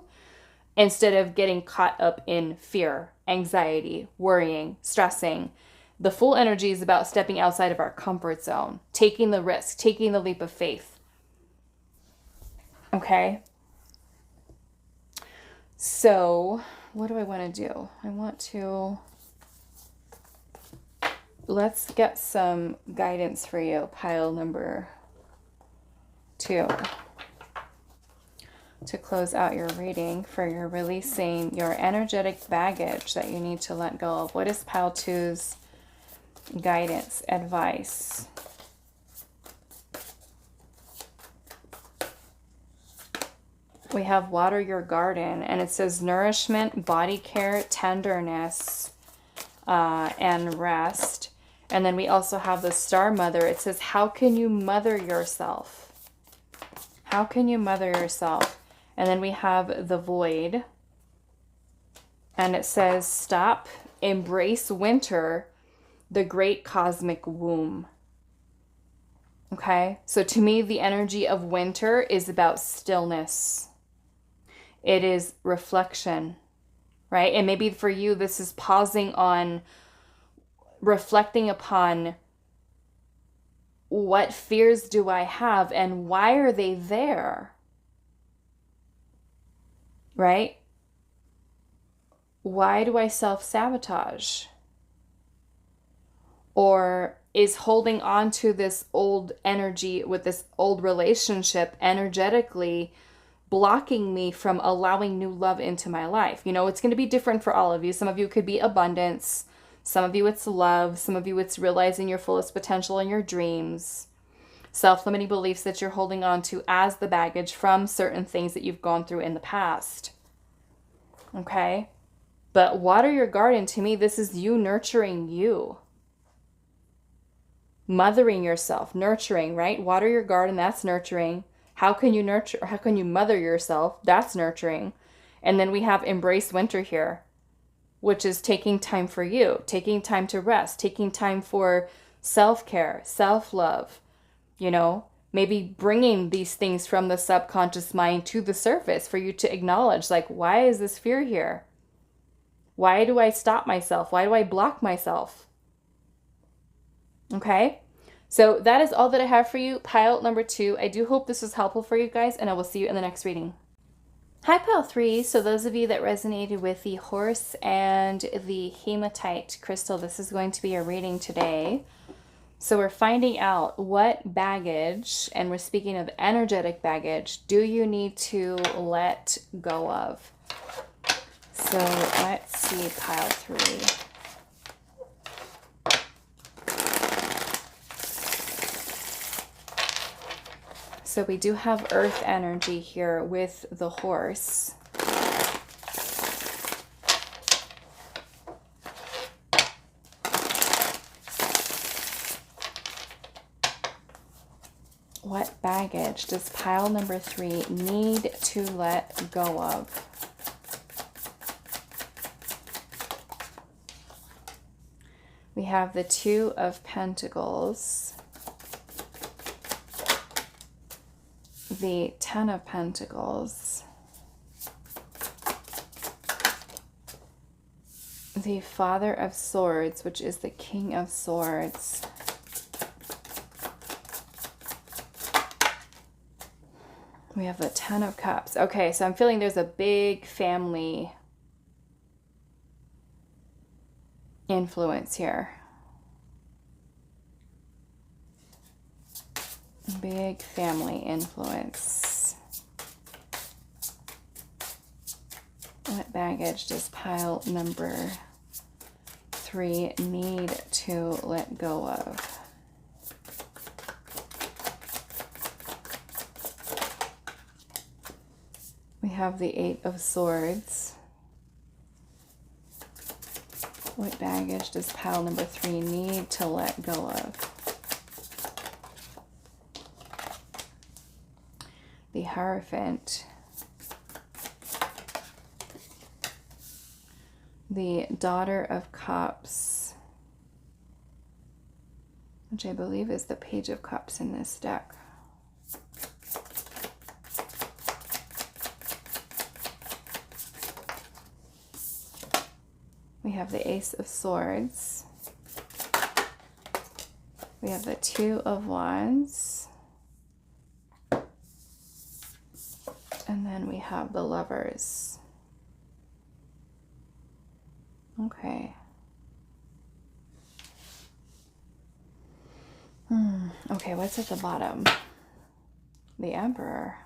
instead of getting caught up in fear, anxiety, worrying, stressing. The Fool energy is about stepping outside of our comfort zone, taking the risk, taking the leap of faith. Okay? So, what do I want to do? I want to... Let's get some guidance for you, pile number 2. To close out your reading for your releasing your energetic baggage that you need to let go of. What is pile 2's guidance, advice? We have water your garden, and it says nourishment, body care, tenderness, and rest. And then we also have the Star Mother. It says, how can you mother yourself? How can you mother yourself? And then we have the Void. And it says, stop, embrace winter, the great cosmic womb. Okay? So to me, the energy of winter is about stillness. It is reflection, right? And maybe for you, this is pausing on reflecting upon what fears do I have and why are they there, right? Why do I self-sabotage? Or is holding on to this old energy with this old relationship energetically blocking me from allowing new love into my life? You know, it's going to be different for all of you. Some of you could be abundance. Some of you it's love. Some of you it's realizing your fullest potential in your dreams. Self-limiting beliefs that you're holding on to as the baggage from certain things that you've gone through in the past. Okay? But water your garden, to me, this is you nurturing you. Mothering yourself, nurturing, right? Water your garden, that's nurturing. How can you nurture? How can you mother yourself? That's nurturing. And then we have embrace winter here, which is taking time for you, taking time to rest, taking time for self-care, self-love, you know, maybe bringing these things from the subconscious mind to the surface for you to acknowledge, like, why is this fear here? Why do I stop myself? Why do I block myself? Okay, so that is all that I have for you, pile number 2. I do hope this was helpful for you guys, and I will see you in the next reading. Hi, pile 3. So those of you that resonated with the horse and the hematite crystal, this is going to be a reading today. So we're finding out what baggage, and we're speaking of energetic baggage, do you need to let go of? So let's see, pile 3. So we do have earth energy here with the horse. What baggage does pile number 3 need to let go of? We have the 2 of Pentacles, the 10 of Pentacles, the Father of Swords, which is the King of Swords, we have the 10 of Cups. Okay, so I'm feeling there's a big family influence here. Big family influence. What baggage does pile number 3 need to let go of? We have the 8 of Swords. What baggage does pile number 3 need to let go of? The Hierophant. The Daughter of Cups, which I believe is the Page of Cups in this deck. We have the Ace of Swords. We have the 2 of Wands. And then we have the Lovers. Okay. Okay, what's at the bottom? The Emperor.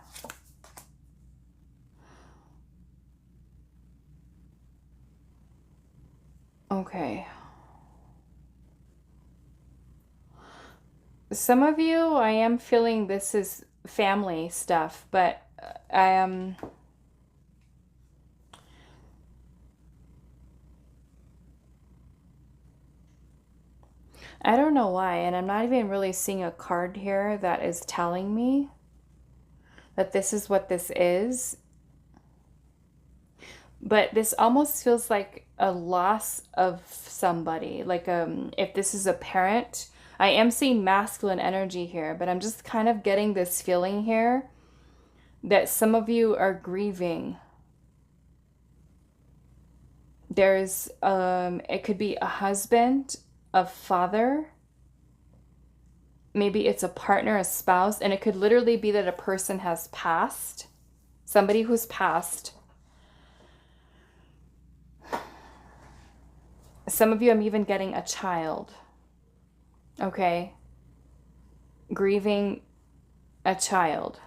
Okay. Some of you, I am feeling this is family stuff, but I don't know why, and I'm not even really seeing a card here that is telling me that this is what this is. But this almost feels like a loss of somebody. Like if this is a parent, I am seeing masculine energy here, but I'm just kind of getting this feeling here that some of you are grieving. There's it could be a husband, a father, maybe it's a partner, a spouse, and it could literally be that a person has passed, somebody who's passed. Some of you, I'm even getting a child. Okay. Grieving a child.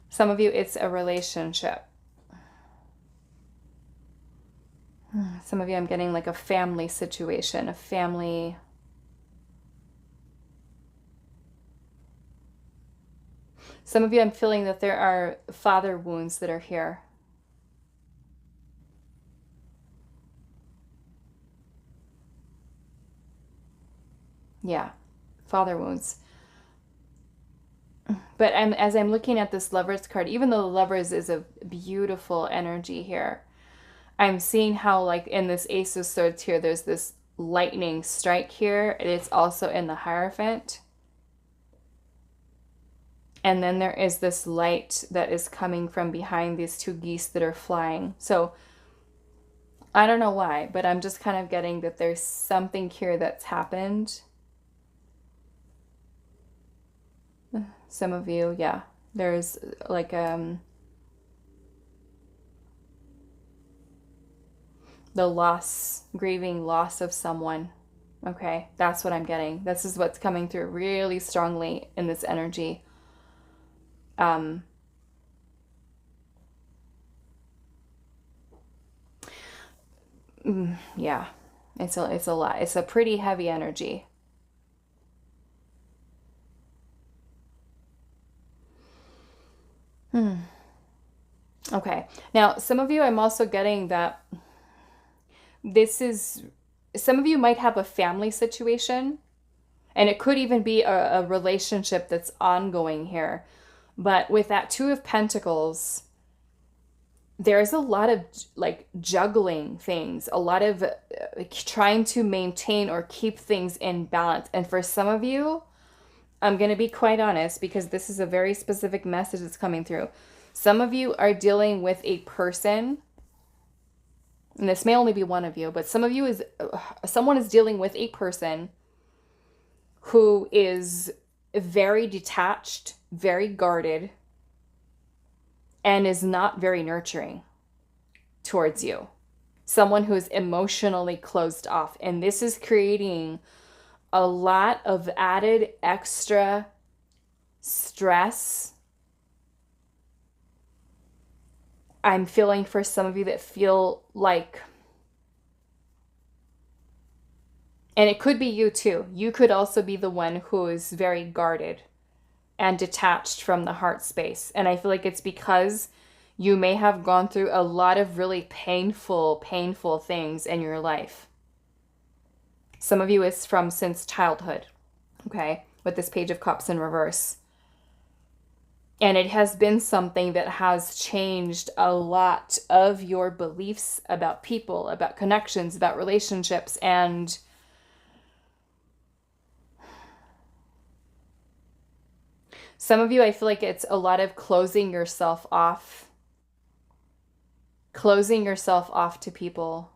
Some of you, it's a relationship. Some of you, I'm getting like a family situation, a family. Some of you, I'm feeling that there are father wounds that are here. Yeah, father wounds. But as I'm looking at this Lovers card, even though the Lovers is a beautiful energy here, I'm seeing how, like, in this Ace of Swords here, there's this lightning strike here. It's also in the Hierophant. And then there is this light that is coming from behind these two geese that are flying. So I don't know why, but I'm just kind of getting that there's something here that's happened. Some of you, yeah, there's like the loss, grieving loss of someone. Okay, that's what I'm getting. This is what's coming through really strongly in this energy. Yeah, it's a lot. It's a pretty heavy energy. Okay. Now, some of you, I'm also getting that some of you might have a family situation, and it could even be a relationship that's ongoing here. But with that Two of Pentacles, there's a lot of like juggling things, a lot of trying to maintain or keep things in balance. And for some of you, I'm going to be quite honest because this is a very specific message that's coming through. Some of you are dealing with a person, and this may only be one of you, but someone is dealing with a person who is very detached, very guarded, and is not very nurturing towards you. Someone who is emotionally closed off. And this is creating a lot of added extra stress. I'm feeling for some of you that feel like, and it could be you too. You could also be the one who is very guarded and detached from the heart space. And I feel like it's because you may have gone through a lot of really painful things in your life. Some of you is from since childhood, okay, with this Page of Cups in reverse. And it has been something that has changed a lot of your beliefs about people, about connections, about relationships. And some of you, I feel like it's a lot of closing yourself off to people.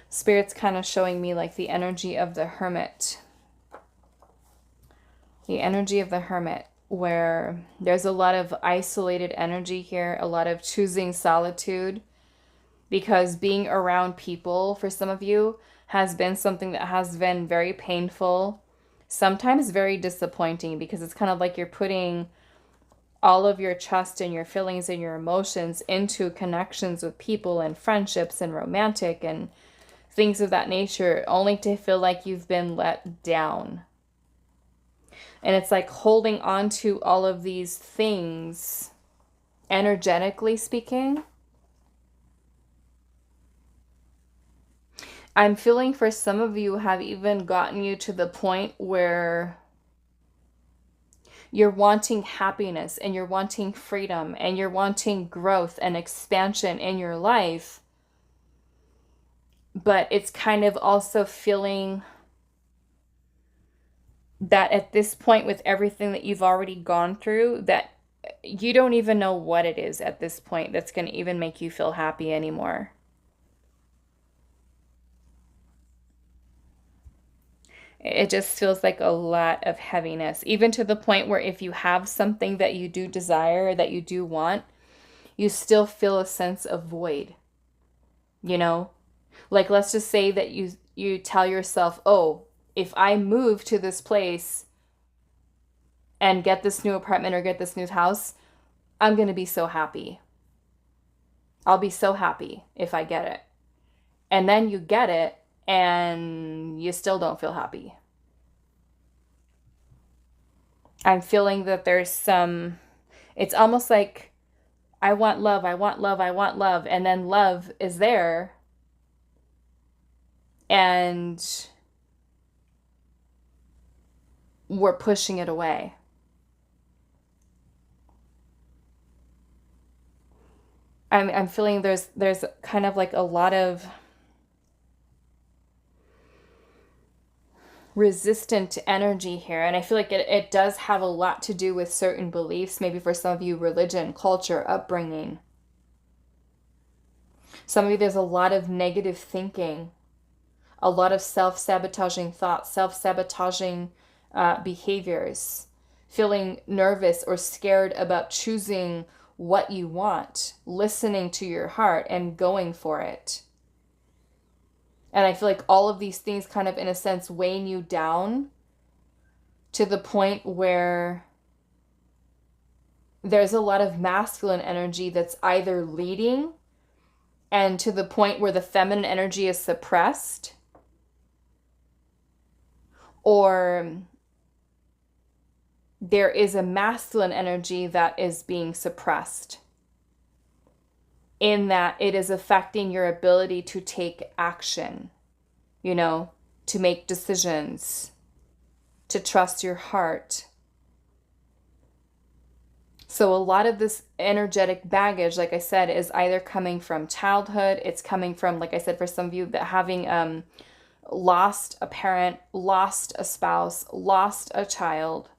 Spirit's kind of showing me like the energy of the Hermit. The energy of the Hermit, where there's a lot of isolated energy here, a lot of choosing solitude, because being around people for some of you has been something that has been very painful, sometimes very disappointing, because it's kind of like you're putting all of your trust and your feelings and your emotions into connections with people and friendships and romantic and things of that nature, only to feel like you've been let down. And it's like holding on to all of these things, energetically speaking. I'm feeling for some of you have even gotten you to the point where you're wanting happiness and you're wanting freedom and you're wanting growth and expansion in your life. But it's kind of also feeling that at this point, with everything that you've already gone through, that you don't even know what it is at this point that's going to even make you feel happy anymore. It just feels like a lot of heaviness, even to the point where if you have something that you do desire, that you do want, you still feel a sense of void, you know? Like, let's just say that you tell yourself, oh, if I move to this place and get this new apartment or get this new house, I'm going to be so happy. I'll be so happy if I get it. And then you get it and you still don't feel happy. I'm feeling that there's some, it's almost like I want love, I want love, I want love. And then love is there. And we're pushing it away. I'm feeling there's kind of like a lot of resistant energy here. And I feel like it does have a lot to do with certain beliefs. Maybe for some of you, religion, culture, upbringing. Some of you, there's a lot of negative thinking, a lot of self-sabotaging thoughts, self-sabotaging behaviors, feeling nervous or scared about choosing what you want, listening to your heart and going for it. And I feel like all of these things kind of, in a sense, weighing you down to the point where there's a lot of masculine energy that's either leading, and to the point where the feminine energy is suppressed, or there is a masculine energy that is being suppressed, in that it is affecting your ability to take action, you know, to make decisions, to trust your heart. So a lot of this energetic baggage, like I said, is either coming from childhood, it's coming from, like I said, for some of you, that having lost a parent, lost a spouse, lost a child,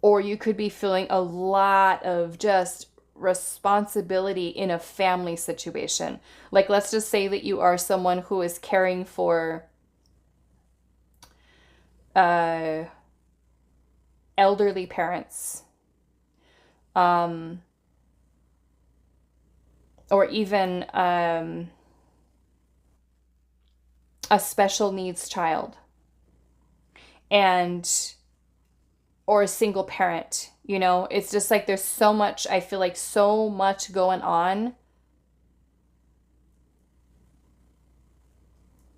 or you could be feeling a lot of just responsibility in a family situation. Like, let's just say that you are someone who is caring for elderly parents, or even a special needs child, or a single parent. You know, it's just like there's so much, I feel like so much going on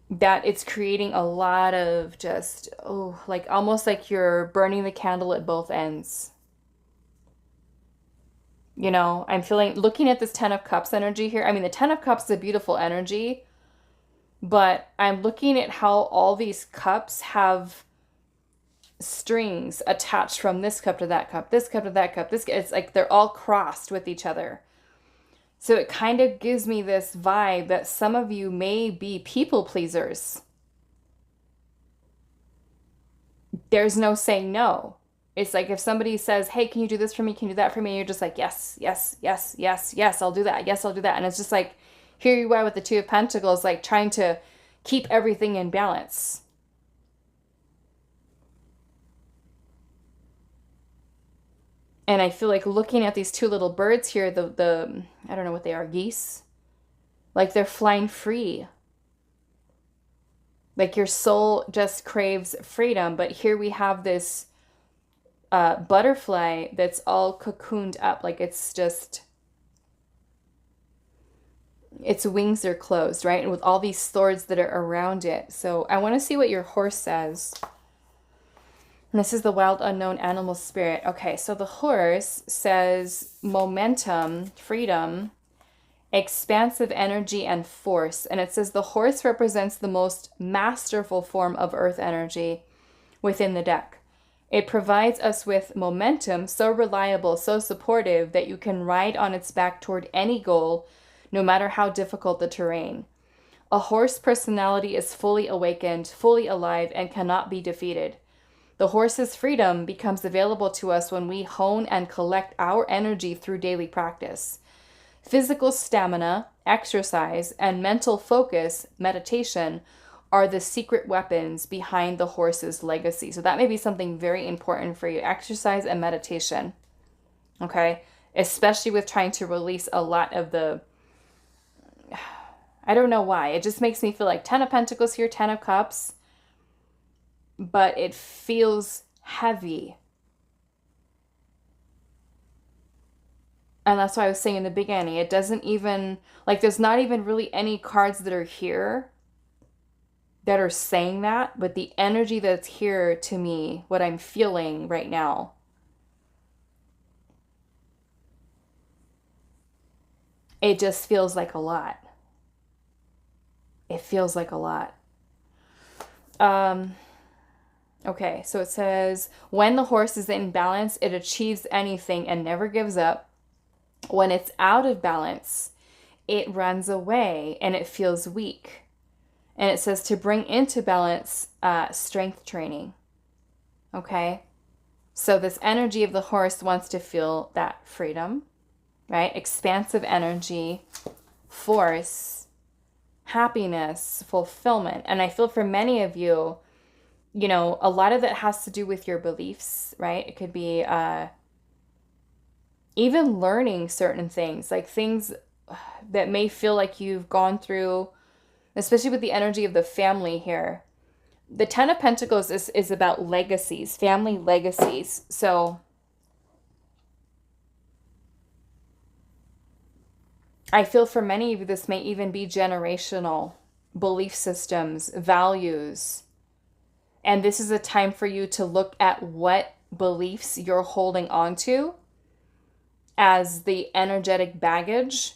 that it's creating a lot of just, oh, like almost like you're burning the candle at both ends. You know, I'm feeling, looking at this 10 of Cups energy here. I mean, the 10 of Cups is a beautiful energy, but I'm looking at how all these cups have strings attached from this cup to that cup, this cup to that cup, this, it's like they're all crossed with each other. So it kind of gives me this vibe that some of you may be people pleasers. There's no saying no. It's like if somebody says, hey, can you do this for me? Can you do that for me? And you're just like, yes, yes, yes, yes, yes, I'll do that. Yes, I'll do that. And it's just like, here you are with the Two of Pentacles, like trying to keep everything in balance. And I feel like looking at these two little birds here, the I don't know what they are, geese, like they're flying free. Like your soul just craves freedom. But here we have this butterfly that's all cocooned up. Like it's just, its wings are closed, right? And with all these swords that are around it. So I want to see what your horse says. And this is the wild unknown animal spirit. Okay, so the horse says momentum, freedom, expansive energy, and force. And it says the horse represents the most masterful form of earth energy within the deck. It provides us with momentum, so reliable, so supportive that you can ride on its back toward any goal, no matter how difficult the terrain. A horse personality is fully awakened, fully alive, and cannot be defeated. The horse's freedom becomes available to us when we hone and collect our energy through daily practice. Physical stamina, exercise, and mental focus, meditation, are the secret weapons behind the horse's legacy. So that may be something very important for you. Exercise and meditation. Okay? Especially with trying to release a lot of the... I don't know why. It just makes me feel like 10 of Pentacles here, 10 of Cups. But it feels heavy. And that's why I was saying in the beginning, it doesn't even... Like, there's not even really any cards that are here that are saying that, but the energy that's here to me, what I'm feeling right now, it just feels like a lot. It feels like a lot. Okay, so it says, when the horse is in balance, it achieves anything and never gives up. When it's out of balance, it runs away and it feels weak. And it says to bring into balance strength training. Okay? So this energy of the horse wants to feel that freedom, right? Expansive energy, force, happiness, fulfillment. And I feel for many of you, you know, a lot of that has to do with your beliefs, right? It could be even learning certain things, like things that may feel like you've gone through, especially with the energy of the family here. The 10 of Pentacles is about legacies, family legacies. So I feel for many of you, this may even be generational belief systems, values. And this is a time for you to look at what beliefs you're holding on to as the energetic baggage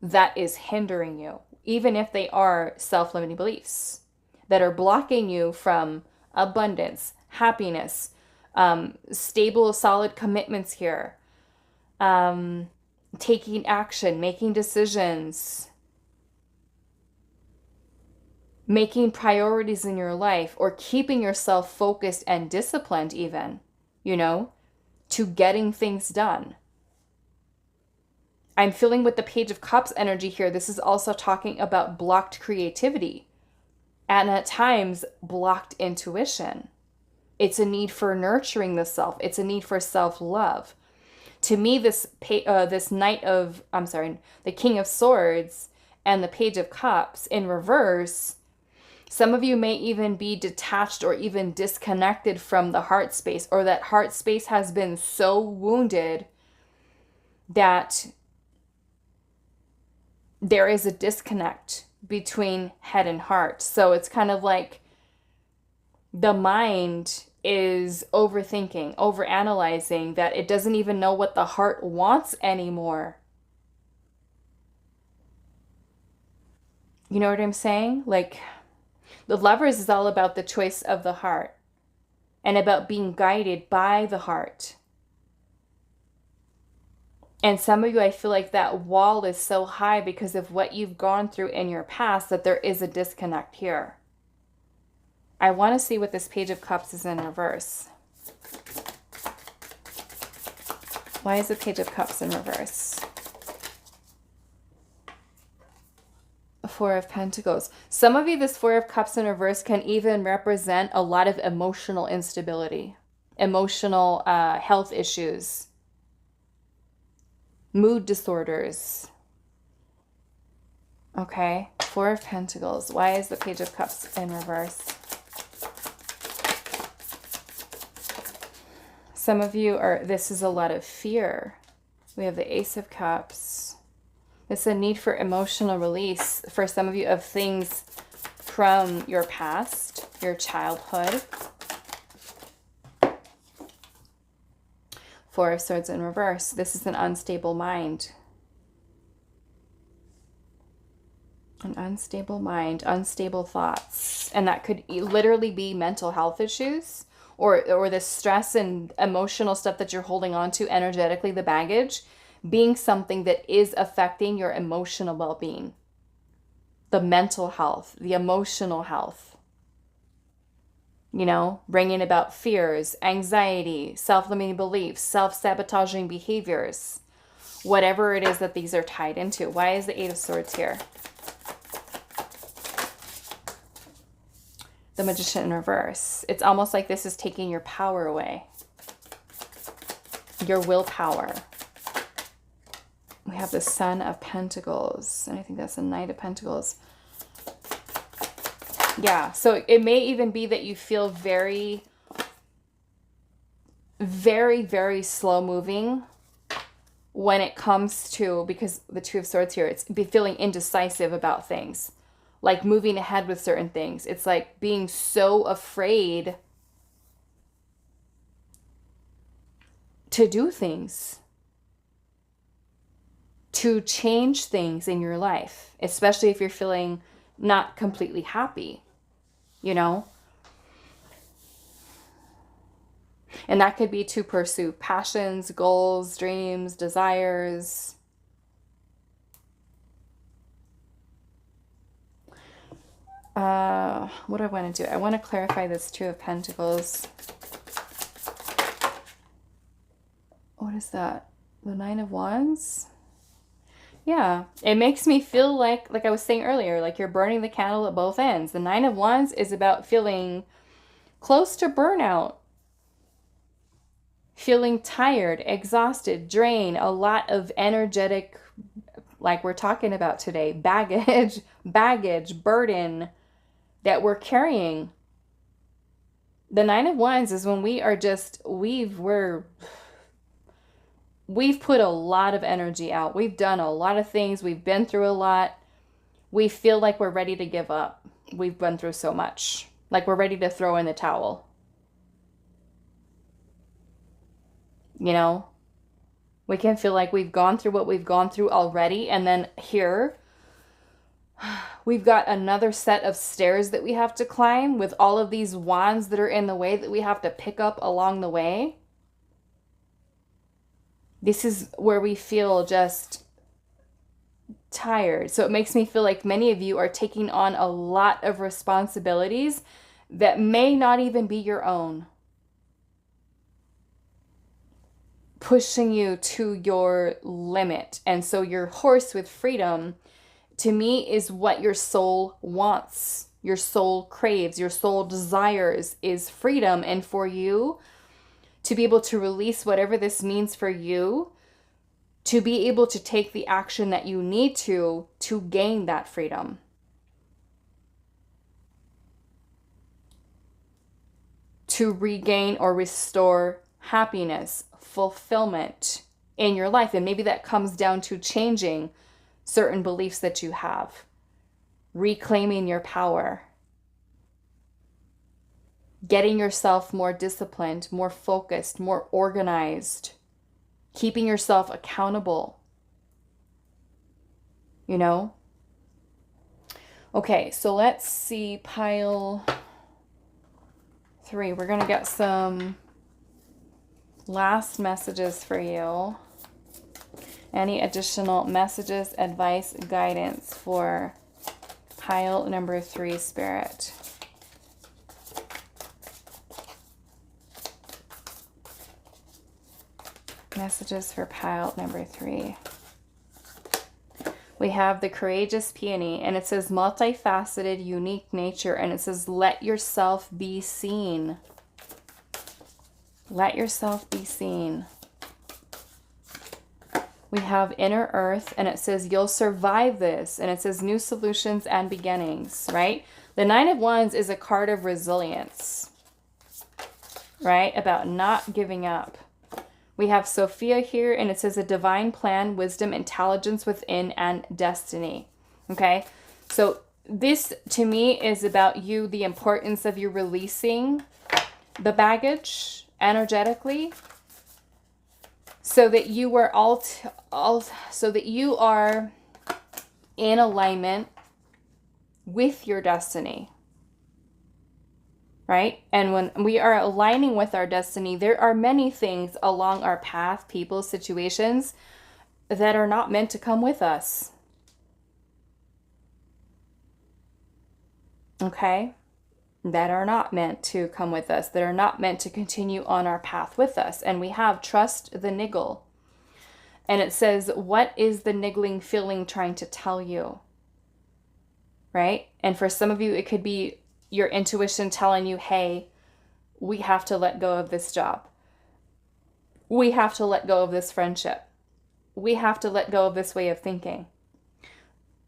that is hindering you, even if they are self-limiting beliefs that are blocking you from abundance, happiness, stable, solid commitments here, taking action, making decisions, making priorities in your life, or keeping yourself focused and disciplined even, you know, to getting things done. I'm feeling with the Page of Cups energy here, this is also talking about blocked creativity and at times blocked intuition. It's a need for nurturing the self. It's a need for self-love. To me, the King of Swords and the Page of Cups in reverse, some of you may even be detached or even disconnected from the heart space, or that heart space has been so wounded that there is a disconnect between head and heart. So it's kind of like the mind is overthinking, overanalyzing, that it doesn't even know what the heart wants anymore. You know what I'm saying? Like, the Lovers is all about the choice of the heart and about being guided by the heart. And some of you, I feel like that wall is so high because of what you've gone through in your past that there is a disconnect here. I want to see what this Page of Cups is in reverse. Why is the Page of Cups in reverse? Four of Pentacles. Some of you, this Four of Cups in reverse can even represent a lot of emotional instability, emotional health issues, mood disorders. Okay, Four of Pentacles. Why is the Page of Cups in reverse? Some of you this is a lot of fear. We have the Ace of Cups. It's a need for emotional release for some of you of things from your past, your childhood. Four of Swords in reverse. This is an unstable mind. An unstable mind, unstable thoughts. And that could literally be mental health issues, or the stress and emotional stuff that you're holding on to energetically, the baggage, being something that is affecting your emotional well-being, the mental health, the emotional health. You know, bringing about fears, anxiety, self-limiting beliefs, self-sabotaging behaviors, whatever it is that these are tied into. Why is the Eight of Swords here? The Magician in reverse. It's almost like this is taking your power away, your willpower. We have the Son of Pentacles, and I think that's the Knight of Pentacles. Yeah, so it may even be that you feel very, very, very slow moving when it comes to, because the Two of Swords here, it's be feeling indecisive about things, like moving ahead with certain things. It's like being so afraid to do things, to change things in your life, especially if you're feeling not completely happy, you know? And that could be to pursue passions, goals, dreams, desires. What do I want to do? I want to clarify this Two of Pentacles. What is that? The Nine of Wands? Yeah, it makes me feel like I was saying earlier, like you're burning the candle at both ends. The Nine of Wands is about feeling close to burnout, feeling tired, exhausted, drained, a lot of energetic, like we're talking about today, baggage, burden that we're carrying. The Nine of Wands is when we are just, we've put a lot of energy out. We've done a lot of things. We've been through a lot. We feel like we're ready to give up. We've been through so much. Like we're ready to throw in the towel. You know? We can feel like we've gone through what we've gone through already. And then here, we've got another set of stairs that we have to climb with all of these wands that are in the way that we have to pick up along the way. This is where we feel just tired. So it makes me feel like many of you are taking on a lot of responsibilities that may not even be your own, pushing you to your limit. And so your horse with freedom, to me, is what your soul wants, your soul craves, your soul desires is freedom. And for you to be able to release whatever this means for you, to be able to take the action that you need to gain that freedom. To regain or restore happiness, fulfillment in your life. And maybe that comes down to changing certain beliefs that you have, reclaiming your power, getting yourself more disciplined, more focused, more organized, keeping yourself accountable, you know? Okay, so let's see pile 3. We're going to get some last messages for you. Any additional messages, advice, guidance for pile number 3, Spirit? Messages for pile number 3. We have the Courageous Peony, and it says multifaceted, unique nature, and it says let yourself be seen. Let yourself be seen. We have Inner Earth, and it says you'll survive this, and it says new solutions and beginnings, right? The Nine of Wands is a card of resilience, right? About not giving up. We have Sophia here, and it says a divine plan, wisdom, intelligence within, and destiny. Okay, so this to me is about you, the importance of you releasing the baggage energetically, so that you are so that you are in alignment with your destiny. Right? And when we are aligning with our destiny, there are many things along our path, people, situations that are not meant to come with us. Okay? That are not meant to come with us, that are not meant to continue on our path with us. And we have trust the niggle. And it says, what is the niggling feeling trying to tell you? Right? And for some of you, it could be your intuition telling you, hey, we have to let go of this job. We have to let go of this friendship. We have to let go of this way of thinking.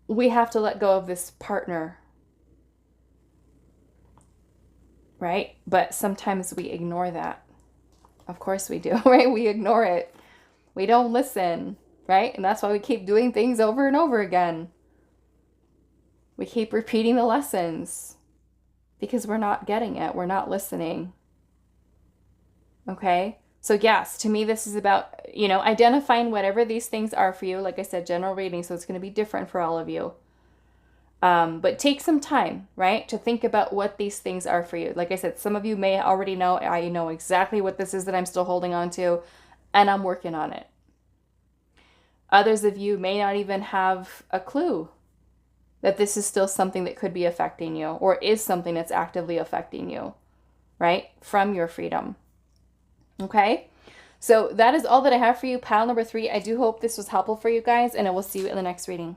We have to let go of this partner. Right? But sometimes we ignore that. Of course we do, right? We ignore it. We don't listen, right? And that's why we keep doing things over and over again. We keep repeating the lessons because we're not getting it. We're not listening. Okay? So yes, to me, this is about, identifying whatever these things are for you. Like I said, general reading, so it's going to be different for all of you. But take some time, right, to think about what these things are for you. Like I said, some of you may already know, I know exactly what this is that I'm still holding on to, and I'm working on it. Others of you may not even have a clue that this is still something that could be affecting you, or is something that's actively affecting you, right, from your freedom. Okay? So that is all that I have for you, pile number 3. I do hope this was helpful for you guys, and I will see you in the next reading.